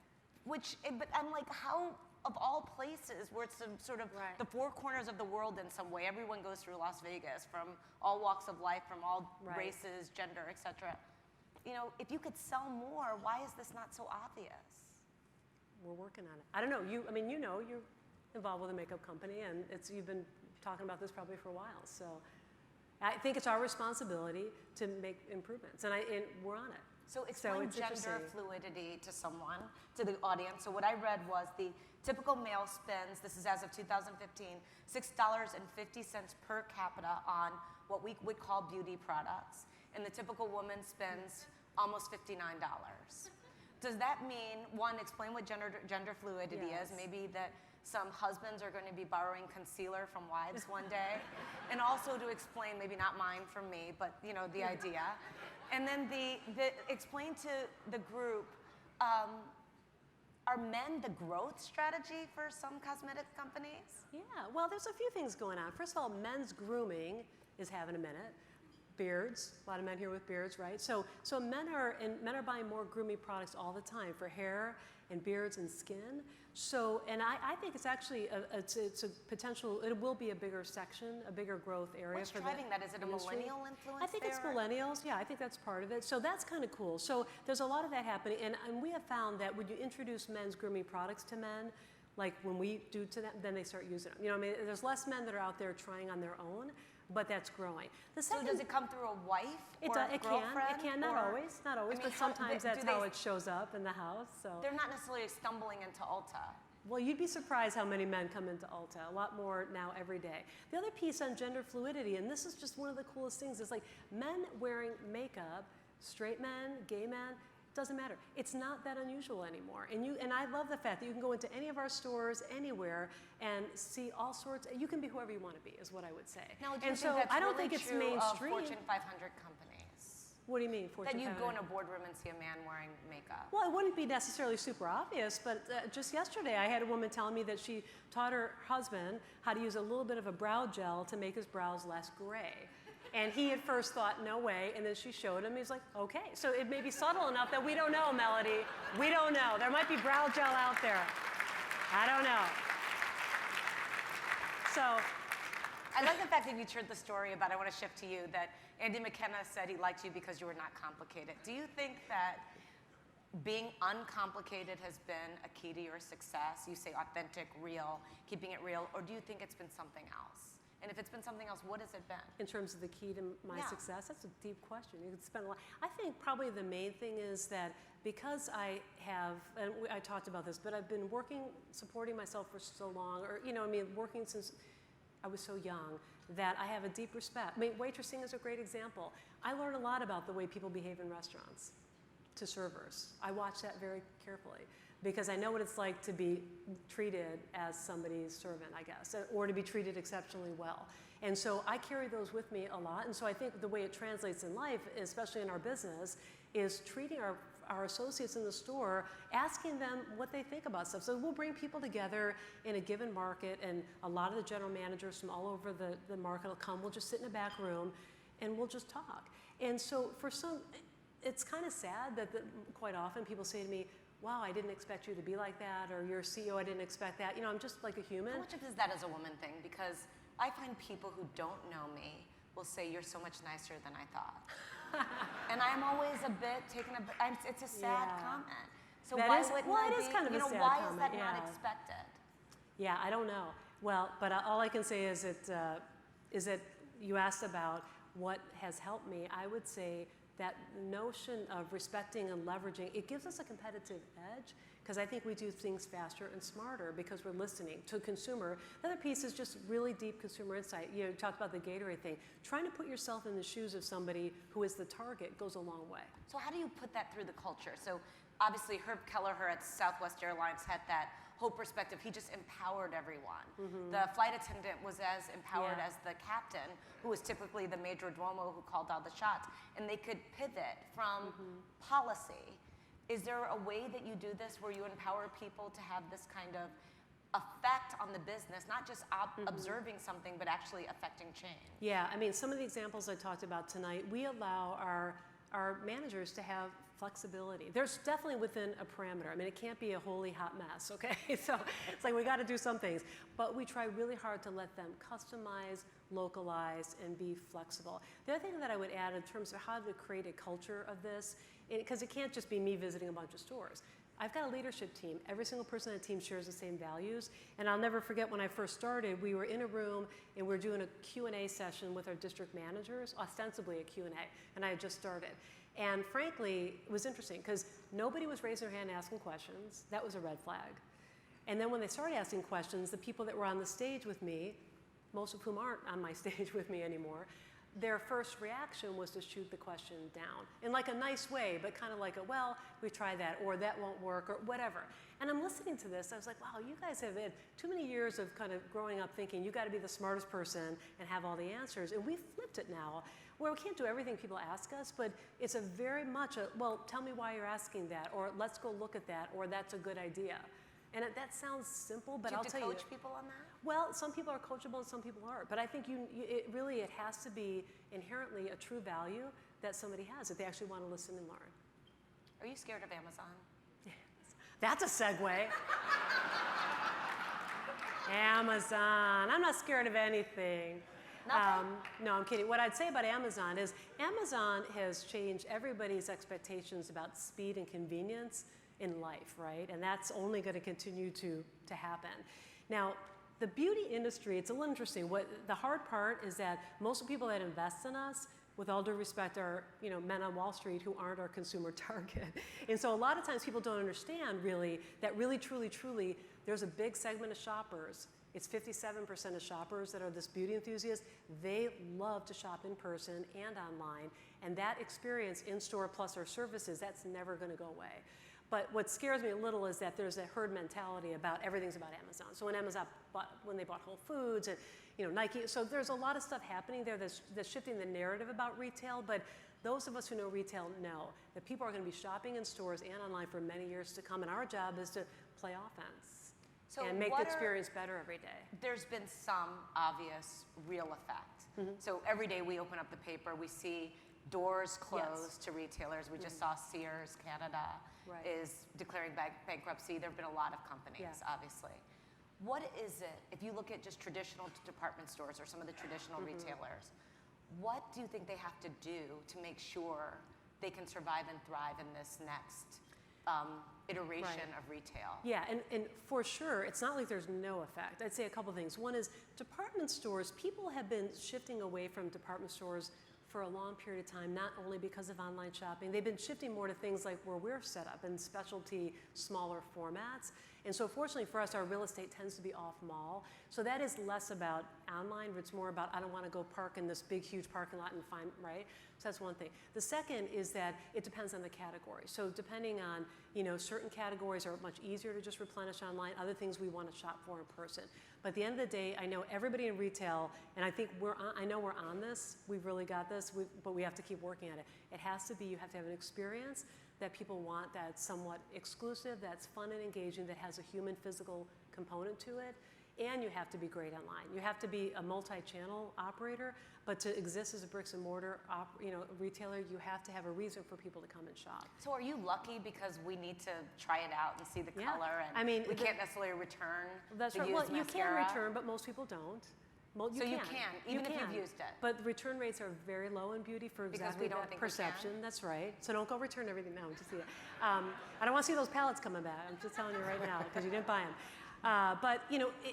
But I'm like, how, of all places where it's sort of the four corners of the world in some way, everyone goes through Las Vegas from all walks of life, from all races, gender, etc. If you could sell more, why is this not so obvious? We're working on it. I don't know. You're involved with a makeup company, and you've been talking about this probably for a while. So I think it's our responsibility to make improvements, and we're on it. So explain gender fluidity to someone, to the audience. So what I read was the typical male spends, this is as of 2015, $6.50 per capita on what we would call beauty products, and the typical woman spends almost $59. Does that mean, one, explain what gender fluidity is, maybe that some husbands are going to be borrowing concealer from wives one day, and also to explain, maybe not mine from me, but the idea. And then explain to the group, are men the growth strategy for some cosmetic companies? Yeah, well, there's a few things going on. First of all, men's grooming is having a minute. Beards, a lot of men here with beards, right? So men are buying more grooming products all the time for hair and beards and skin. So, and I think it's actually it's a potential. It will be a bigger section, a bigger growth area. What's driving that? Is it a millennial influence? I think it's millennials. Yeah, I think that's part of it. So that's kind of cool. So there's a lot of that happening, and we have found that when you introduce men's grooming products to men, like when we do to them, then they start using them. There's less men that are out there trying on their own. But that's growing. So does it come through a wife or a girlfriend? It can. Not always, but sometimes that's how it shows up in the house. So they're not necessarily stumbling into Ulta. Well, you'd be surprised how many men come into Ulta. A lot more now every day. The other piece on gender fluidity, and this is just one of the coolest things, is like men wearing makeup, straight men, gay men, doesn't matter. It's not that unusual anymore. And I love the fact that you can go into any of our stores anywhere and see all sorts. You can be whoever you want to be, is what I would say. Now, do you think that's I don't really think it's true mainstream. of Fortune 500 companies? What do you mean, Fortune 500? That you go in a boardroom and see a man wearing makeup. Well, it wouldn't be necessarily super obvious, but just yesterday I had a woman telling me that she taught her husband how to use a little bit of a brow gel to make his brows less gray. And he at first thought, no way, and then she showed him, he's like, okay. So it may be subtle enough that we don't know, Mellody. We don't know. There might be brow gel out there. I don't know. So I like the fact that you shared the story about, I want to shift to you, that Andy McKenna said he liked you because you were not complicated. Do you think that being uncomplicated has been a key to your success? You say authentic, real, keeping it real, or do you think it's been something else? And if it's been something else, what has it been? In terms of the key to my success, that's a deep question. You could spend a lot. I think probably the main thing is that because I have, and I talked about this, but I've been supporting myself for so long, or working since I was so young, that I have a deep respect. Waitressing is a great example. I learn a lot about the way people behave in restaurants to servers. I watch that very carefully, because I know what it's like to be treated as somebody's servant, I guess, or to be treated exceptionally well. And so I carry those with me a lot. And so I think the way it translates in life, especially in our business, is treating our associates in the store, asking them what they think about stuff. So we'll bring people together in a given market, and a lot of the general managers from all over the market will come. We'll just sit in a back room, and we'll just talk. And so for some, it's kind of sad that quite often people say to me, wow, I didn't expect you to be like that, or you're a CEO, I didn't expect that. I'm just like a human. How much of that is a woman thing? Because I find people who don't know me will say, you're so much nicer than I thought. And I'm always a bit taken aback. It's a sad comment. So that why is, wouldn't well, I it be, is kind of a sad why comment. Is that not expected? Yeah, I don't know. Well, but all I can say is that you asked about what has helped me. I would say that notion of respecting and leveraging, it gives us a competitive edge because I think we do things faster and smarter because we're listening to consumer. The other piece is just really deep consumer insight. You talked about the Gatorade thing. Trying to put yourself in the shoes of somebody who is the target goes a long way. So how do you put that through the culture? So obviously Herb Kelleher at Southwest Airlines had that whole perspective. He just empowered everyone. The flight attendant was as empowered as the captain, who was typically the major domo who called all the shots, and they could pivot from policy. Is there a way that you do this where you empower people to have this kind of effect on the business, not just observing something, but actually affecting change? Yeah, I mean, some of the examples I talked about tonight, we allow our managers to have flexibility. There's definitely within a parameter. I mean, it can't be a wholly hot mess, okay? So it's like we got to do some things. But we try really hard to let them customize, localize, and be flexible. The other thing that I would add in terms of how to create a culture of this, because it can't just be me visiting a bunch of stores. I've got a leadership team. Every single person on the team shares the same values. And I'll never forget when I first started, we were in a room and we were doing a Q&A session with our district managers, ostensibly a Q&A, and I had just started. And frankly, it was interesting because nobody was raising their hand asking questions. That was a red flag. And then when they started asking questions, the people that were on the stage with me, most of whom aren't on my stage with me anymore, their first reaction was to shoot the question down in like a nice way, but kind of like well, we tried that, or that won't work, or whatever. And I'm listening to this, I was like, wow, you guys have had too many years of kind of growing up thinking you got to be the smartest person and have all the answers, and we flipped it now, where we can't do everything people ask us, but it's a very much a, well, tell me why you're asking that, or let's go look at that, or that's a good idea. And that sounds simple, but I'll tell you. Do you have to coach people on that? Well, some people are coachable and some people aren't. But I think it has to be inherently a true value that somebody has, that they actually want to listen and learn. Are you scared of Amazon? That's a segue. Amazon. I'm not scared of anything. Nothing? No, I'm kidding. What I'd say about Amazon is Amazon has changed everybody's expectations about speed and convenience in life, right? And that's only going to continue to happen. Now, the beauty industry, it's a little interesting. The hard part is that most of the people that invest in us, with all due respect, are men on Wall Street who aren't our consumer target. And so a lot of times people don't understand really that really, truly, truly, there's a big segment of shoppers. It's 57% of shoppers that are this beauty enthusiasts. They love to shop in person and online. And that experience in-store plus our services, that's never going to go away. But what scares me a little is that there's a herd mentality about everything's about Amazon. So when they bought Whole Foods and Nike, so there's a lot of stuff happening there that's shifting the narrative about retail. But those of us who know retail know that people are going to be shopping in stores and online for many years to come, and our job is to play offense and make the experience better every day. There's been some obvious real effect. So every day we open up the paper, we see doors closed to retailers. We just saw Sears Canada is declaring bankruptcy. There have been a lot of companies, obviously. What is it, if you look at just traditional department stores or some of the traditional retailers, what do you think they have to do to make sure they can survive and thrive in this next iteration of retail? Yeah, and for sure, it's not like there's no effect. I'd say a couple things. One is department stores, people have been shifting away from department stores for a long period of time, not only because of online shopping. They've been shifting more to things like where we're set up in specialty, smaller formats. And so fortunately for us, our real estate tends to be off mall. So that is less about online, it's more about I don't want to go park in this big, huge parking lot and find, right? So that's one thing. The second is that it depends on the category. So depending on, certain categories are much easier to just replenish online, other things we want to shop for in person. But at the end of the day, I know everybody in retail, and I think I know we're on this, we've really got this, but we have to keep working at it. It has to be, you have to have an experience that people want that's somewhat exclusive, that's fun and engaging, that has a human physical component to it, and you have to be great online. You have to be a multi-channel operator, but to exist as a bricks and mortar retailer, you have to have a reason for people to come and shop. So are you lucky because we need to try it out and see the color, and we can't necessarily return the used mascara? Well, you can return, but most people don't. You can, even if you've used it. But the return rates are very low in beauty for exactly that perception. That's right. So don't go return everything now. Just see it. I don't want to see those pallets coming back. I'm just telling you right now because you didn't buy them. But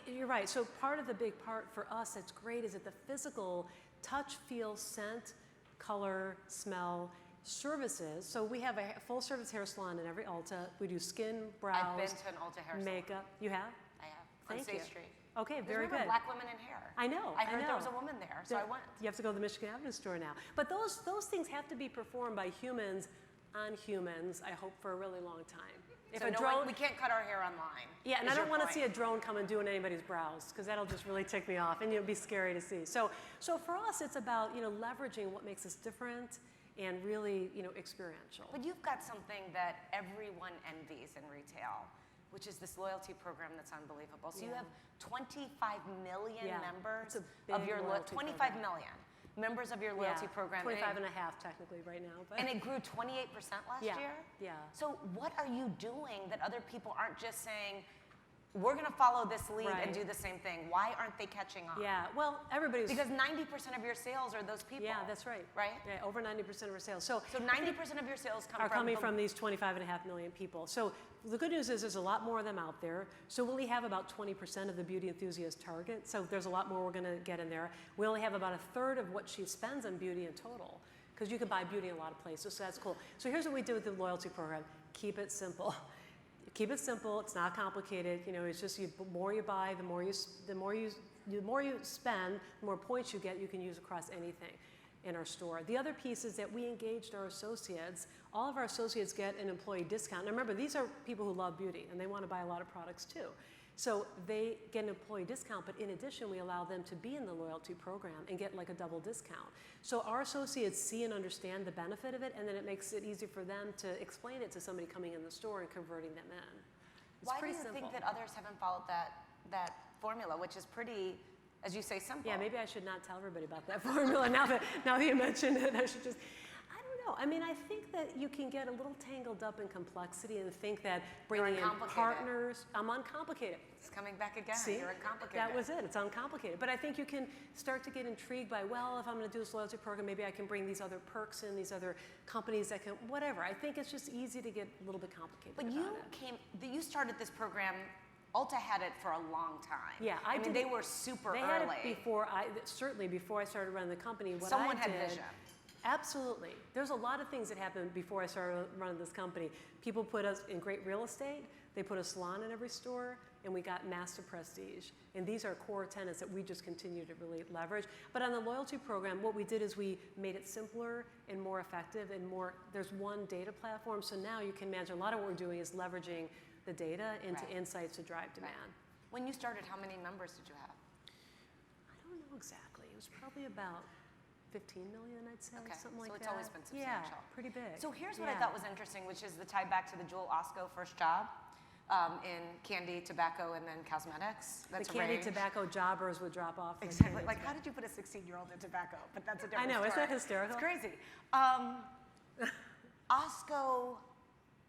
you're right. So part of the big part for us that's great is that the physical touch, feel, scent, color, smell services. So we have a full service hair salon in every Ulta. We do skin, brows, I've been to an Ulta hair salon. makeup. You have? I have. Thank on State you. Street. Okay, There's very never good. black women in hair. I know. I heard know. there was a woman there, so I went. You have to go to the Michigan Avenue store now. But those things have to be performed by humans on humans, I hope, for a really long time. If So a no drone, one, we can't cut our hair online. yeah, and is I don't your want to see point. a drone come and doing anybody's brows because that'll just really tick me off, and it'll be scary to see. So for us, it's about leveraging what makes us different and really experiential. But you've got something that everyone envies in retail, which is this loyalty program that's unbelievable. So you Yeah. have 25 million Yeah, members it's a of big your loyalty 25 program. million members of your loyalty program. 25 and a half technically right now. But And it grew 28% last Yeah, year? yeah. So what are you doing that other people aren't just saying, we're going to follow this lead and Right. do the same thing? Why aren't they catching on? yeah, well, everybody's Because 90% of your sales are those people. yeah, that's right. Right? Yeah, over 90% of our sales. So So 90% of your sales come are coming the- from these 25.5 million people. So the good news is there's a lot more of them out there. So we only have about 20% of the beauty enthusiast target. So there's a lot more we're going to get in there. We only have about a third of what she spends on beauty in total, because you can buy beauty in a lot of places. So that's cool. So here's what we do with the loyalty program: keep it simple. Keep it simple. It's not complicated. It's just the more you buy, the more you spend, the more points you get. You can use across anything in our store. The other piece is that we engaged our associates. All of our associates get an employee discount. Now remember, these are people who love beauty and they want to buy a lot of products too. So they get an employee discount, but in addition, we allow them to be in the loyalty program and get like a double discount. So our associates see and understand the benefit of it, and then it makes it easy for them to explain it to somebody coming in the store and converting them in. It's Why do pretty you simple. think that others haven't followed that formula, which is pretty, as you say, simple? Yeah, maybe I should not tell everybody about that formula now that you mentioned it. I should just, I don't know. I mean, I think that you can get a little tangled up in complexity and think that bringing in uncomplicated. partners, I'm uncomplicated. It's coming back again. See, You're uncomplicated. that was it. It's uncomplicated. But I think you can start to get intrigued by, well, if I'm going to do this loyalty program, maybe I can bring these other perks in, these other companies that can, whatever. I think it's just easy to get a little bit complicated But about it. you started this program. Ulta had it for a long time. Yeah, I mean, they were super They early. had it certainly before I started running the company. What Someone I had did, vision. Absolutely. There's a lot of things that happened before I started running this company. People put us in great real estate. They put a salon in every store, and we got massive prestige. And these are core tenets that we just continue to really leverage. But on the loyalty program, what we did is we made it simpler and more effective and more, there's one data platform. So now you can imagine a lot of what we're doing is leveraging the data into Right. insights to drive demand. When you started, how many members did you have? I don't know exactly. It was probably about 15 million, I'd say, Okay, something like so that. it's always been substantial. Yeah, pretty big. So here's what I Yeah. thought was interesting, which is the tie back to the Jewel Osco first job in candy, tobacco, and then cosmetics. The That's candy range. tobacco jobbers would drop off. Exactly. Like, how did you put a 16-year-old in tobacco? But that's a different I know, isn't story. that hysterical? It's crazy. Osco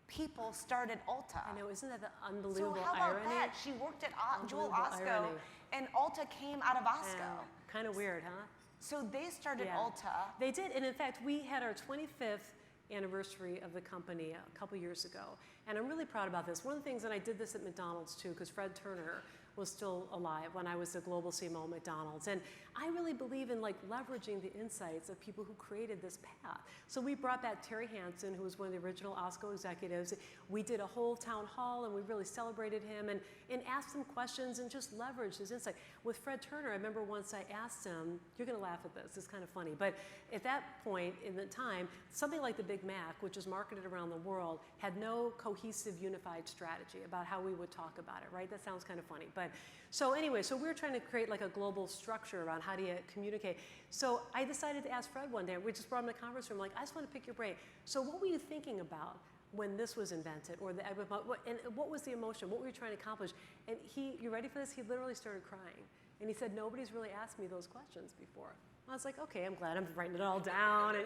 people started Ulta. I know, isn't that the So unbelievable how about irony? that? She worked at Jewel Unbelievable Osco, irony. and Ulta came out of Osco. Kind of weird, huh? So they started Yeah. Ulta. They did, and in fact, we had our 25th anniversary of the company a couple years ago, and I'm really proud about this. One of the things, and I did this at McDonald's too, because Fred Turner was still alive when I was the global CMO at McDonald's, and I really believe in like leveraging the insights of people who created this path. So we brought back Terry Hansen, who was one of the original Osco executives. We did a whole town hall, and we really celebrated him and asked him questions and just leveraged his insight. With Fred Turner, I remember once I asked him, you're going to laugh at this, it's kind of funny, but at that point in the time, something like the Big Mac, which is marketed around the world, had no cohesive, unified strategy about how we would talk about it, right? That sounds kind of funny. But so anyway, so we were trying to create like a global structure around how do you communicate. So I decided to ask Fred one day, we just brought him in the conference room, like, I just want to pick your brain. So what were you thinking about when this was invented, or and what was the emotion? What were you trying to accomplish? And you ready for this? He literally started crying. And he said, nobody's really asked me those questions before. I was like, okay, I'm glad I'm writing it all down, and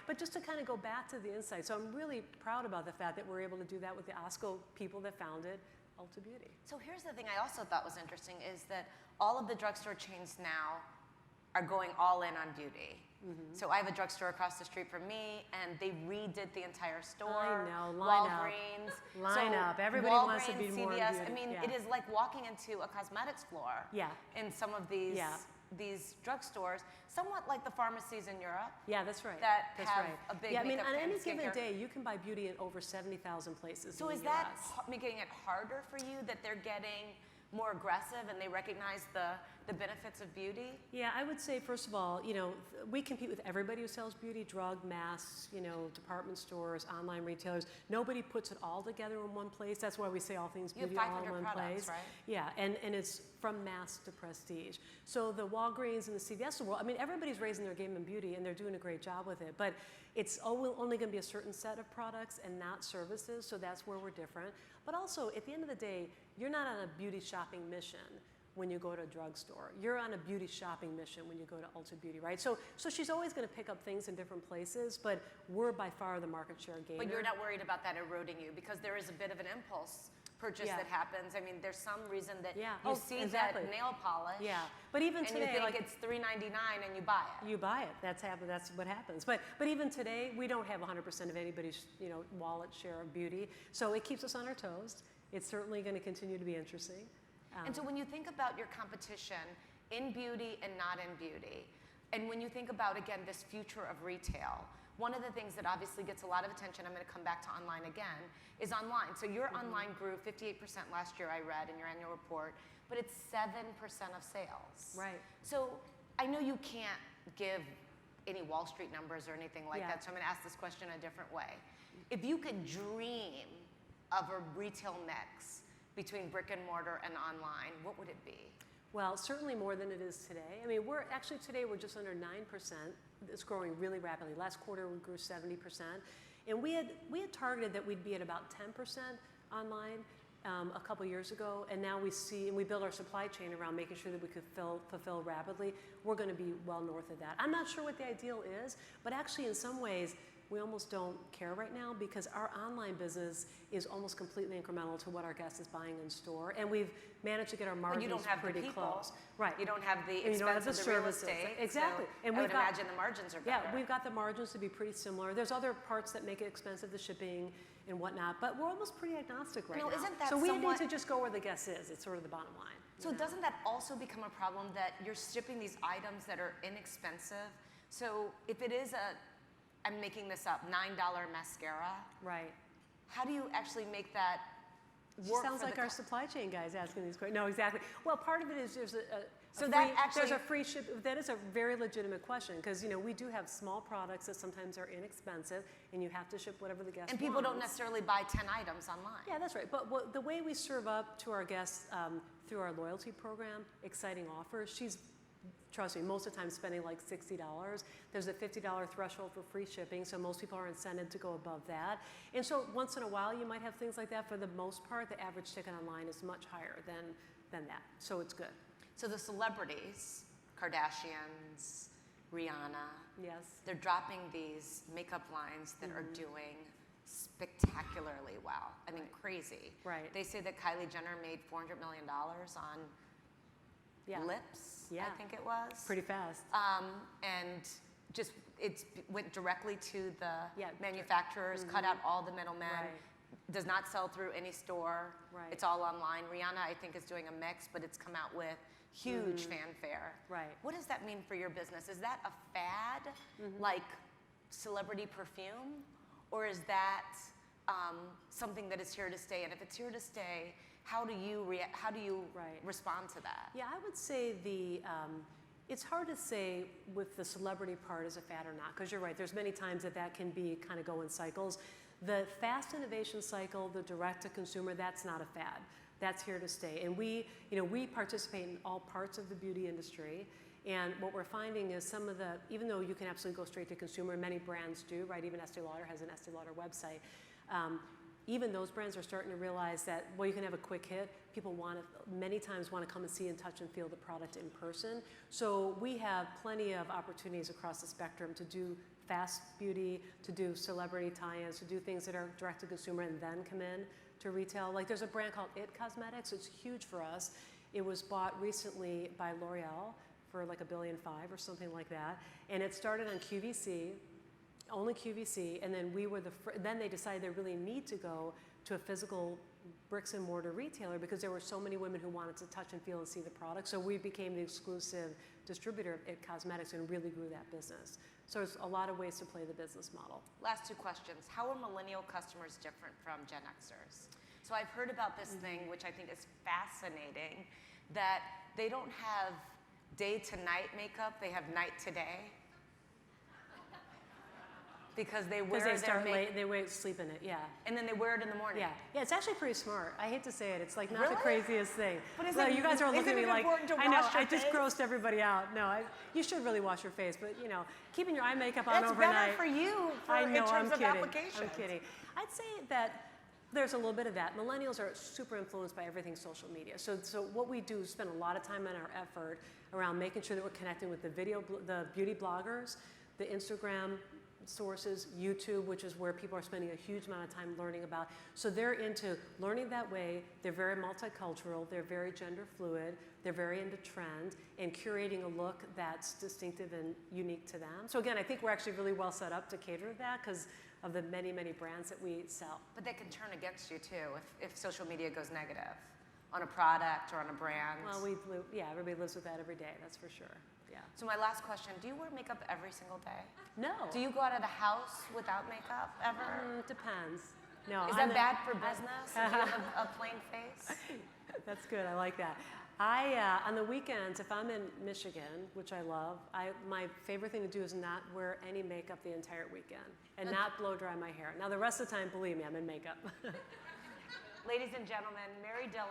but just to kind of go back to the insight. So I'm really proud about the fact that we're able to do that with the Osco people that founded Ulta Beauty. So here's the thing I also thought was interesting is that all of the drugstore chains now are going all in on beauty. Mm-hmm. So I have a drugstore across the street from me, and they redid the entire store. I know, line up. Walgreens. Line so up. Everybody Walgreens, wants to be more in CVS. beauty. I mean, Yeah. it is like walking into a cosmetics floor. Yeah. In some of these Yeah. these drugstores, somewhat like the pharmacies in Europe. Yeah, that's right. That that's have right. a big yeah, I mean, makeup on and any given skincare. day, you can buy beauty in over 70,000 places So in is the that US. making it harder for you that they're getting more aggressive and they recognize the benefits of beauty? Yeah, I would say, first of all, we compete with everybody who sells beauty, drug, mass, department stores, online retailers. Nobody puts it all together in one place. That's why we say all things You have beauty all in 500 one products, place. right? Yeah, and it's from mass to prestige. So the Walgreens and the CVS of the world, I mean, everybody's raising their game in beauty and they're doing a great job with it. But it's only going to be a certain set of products and not services, so that's where we're different. But also, at the end of the day, you're not on a beauty shopping mission when you go to a drugstore. You're on a beauty shopping mission when you go to Ulta Beauty, right? So she's always going to pick up things in different places, but we're by far the market share gainer. But you're not worried about that eroding you because there is a bit of an impulse purchase that happens. I mean, there's some reason that you see exactly. that nail polish. Yeah, but even today, and you think it's $3.99 and you buy it. You buy it. That's what happens. But even today, we don't have 100% of anybody's wallet share of beauty, so it keeps us on our toes. It's certainly going to continue to be interesting. And so when you think about your competition in beauty and not in beauty, and when you think about, again, this future of retail, one of the things that obviously gets a lot of attention, I'm going to come back to online again, is online. So your online grew 58% last year, I read in your annual report, but it's 7% of sales. Right. So I know you can't give any Wall Street numbers or anything like that, so I'm going to ask this question a different way. If you could dream of a retail mix between brick and mortar and online, what would it be? Well, certainly more than it is today. I mean, today we're just under 9%. It's growing really rapidly. Last quarter we grew 70%. And we had targeted that we'd be at about 10% online a couple years ago, and now we build our supply chain around making sure that we could fulfill rapidly. We're going to be well north of that. I'm not sure what the ideal is, but actually in some ways, we almost don't care right now because our online business is almost completely incremental to what our guest is buying in store, and we've managed to get our margins But you don't have pretty the people, close. Right. You don't have the And you don't have expense of the the real services. estate. Exactly. So And I we've would got- imagine the margins are better. Yeah, we've got the margins to be pretty similar. There's other parts that make it expensive, the shipping and whatnot, but we're almost pretty agnostic right now. Isn't that so we somewhat- need to just go where the guest is. It's sort of the bottom line. So doesn't that also become a problem that you're shipping these items that are inexpensive? So if it is I'm making this up, $9 mascara, Right. how do you actually make that She work sounds for like the our supply chain guys asking these questions. No, exactly. Well, part of it is there's So that there's a actually- free ship. That is a very legitimate question because we do have small products that sometimes are inexpensive, and you have to ship whatever the guest And people don't wants. necessarily buy 10 items online. Yeah, that's right. But the way we serve up to our guests through our loyalty program, exciting offers, trust me, most of the time spending like $60. There's a $50 threshold for free shipping, so most people are incented to go above that. And so once in a while you might have things like that. For the most part, the average ticket online is much higher than that. So it's good. So the celebrities, Kardashians, Rihanna, Yes. they're dropping these makeup lines that are doing spectacularly well. I mean, crazy. Right. They say that Kylie Jenner made $400 million on lips, Yeah. I think it was. Pretty fast. And just it went directly to the Yeah. manufacturers, cut out all the middlemen. Right. Does not sell through any store. Right. It's all online. Rihanna, I think, is doing a mix, but it's come out with huge fanfare. Right. What does that mean for your business? Is that a fad, like celebrity perfume, or is that something that is here to stay? And if it's here to stay, how do you Right. respond to that? Yeah, I would say it's hard to say with the celebrity part is a fad or not, because you're right, there's many times that can be kind of go in cycles. The fast innovation cycle, the direct to consumer, that's not a fad. That's here to stay. And we participate in all parts of the beauty industry. And what we're finding is even though you can absolutely go straight to consumer, many brands do, right? Even Estee Lauder has an Estee Lauder website. Even those brands are starting to realize that, well, you can have a quick hit. People many times want to come and see and touch and feel the product in person. So we have plenty of opportunities across the spectrum to do fast beauty, to do celebrity tie-ins, to do things that are direct to consumer and then come in to retail. Like there's a brand called It Cosmetics. It's huge for us. It was bought recently by L'Oreal for like $1.5 billion or something like that. And it started on QVC. only QVC, and then we were then they decided they really need to go to a physical bricks and mortar retailer because there were so many women who wanted to touch and feel and see the product. So we became the exclusive distributor of IT Cosmetics and really grew that business. So there's a lot of ways to play the business model. Last two questions. How are millennial customers different from Gen Xers? So I've heard about this thing, which I think is fascinating, that they don't have day to night makeup, they have night to day. Because they wear Because they their start late, they sleep in it, yeah. and then they wear it in the morning. Yeah, it's actually pretty smart. I hate to say it, it's like not Really? the craziest thing. But So you guys are looking at me like, I know, I just gross. grossed everybody out. No, you should really wash your face, but you know, keeping your eye makeup on That's overnight. better for you I know, in terms I'm of kidding. applications. I'm kidding. I'd say that there's a little bit of that. Millennials are super influenced by everything social media. So what we do is spend a lot of time and our effort around making sure that we're connecting with the beauty bloggers, the Instagram sources, YouTube, which is where people are spending a huge amount of time learning about. So they're into learning that way. They're very multicultural. They're very gender fluid. They're very into trend and curating a look that's distinctive and unique to them. So again, I think we're actually really well set up to cater to that because of the many, many brands that we sell. But they can turn against you too if social media goes negative on a product or on a brand. Well, yeah, everybody lives with that every day, that's for sure. Yeah. So my last question, do you wear makeup every single day? No. Do you go out of the house without makeup ever? Depends. No. Is that bad for business? Do you have a plain face? That's good, I like that. On the weekends, if I'm in Michigan, which I love, my favorite thing to do is not wear any makeup the entire weekend and not blow dry my hair. Now the rest of the time, believe me, I'm in makeup. Ladies and gentlemen, Mary Dillon.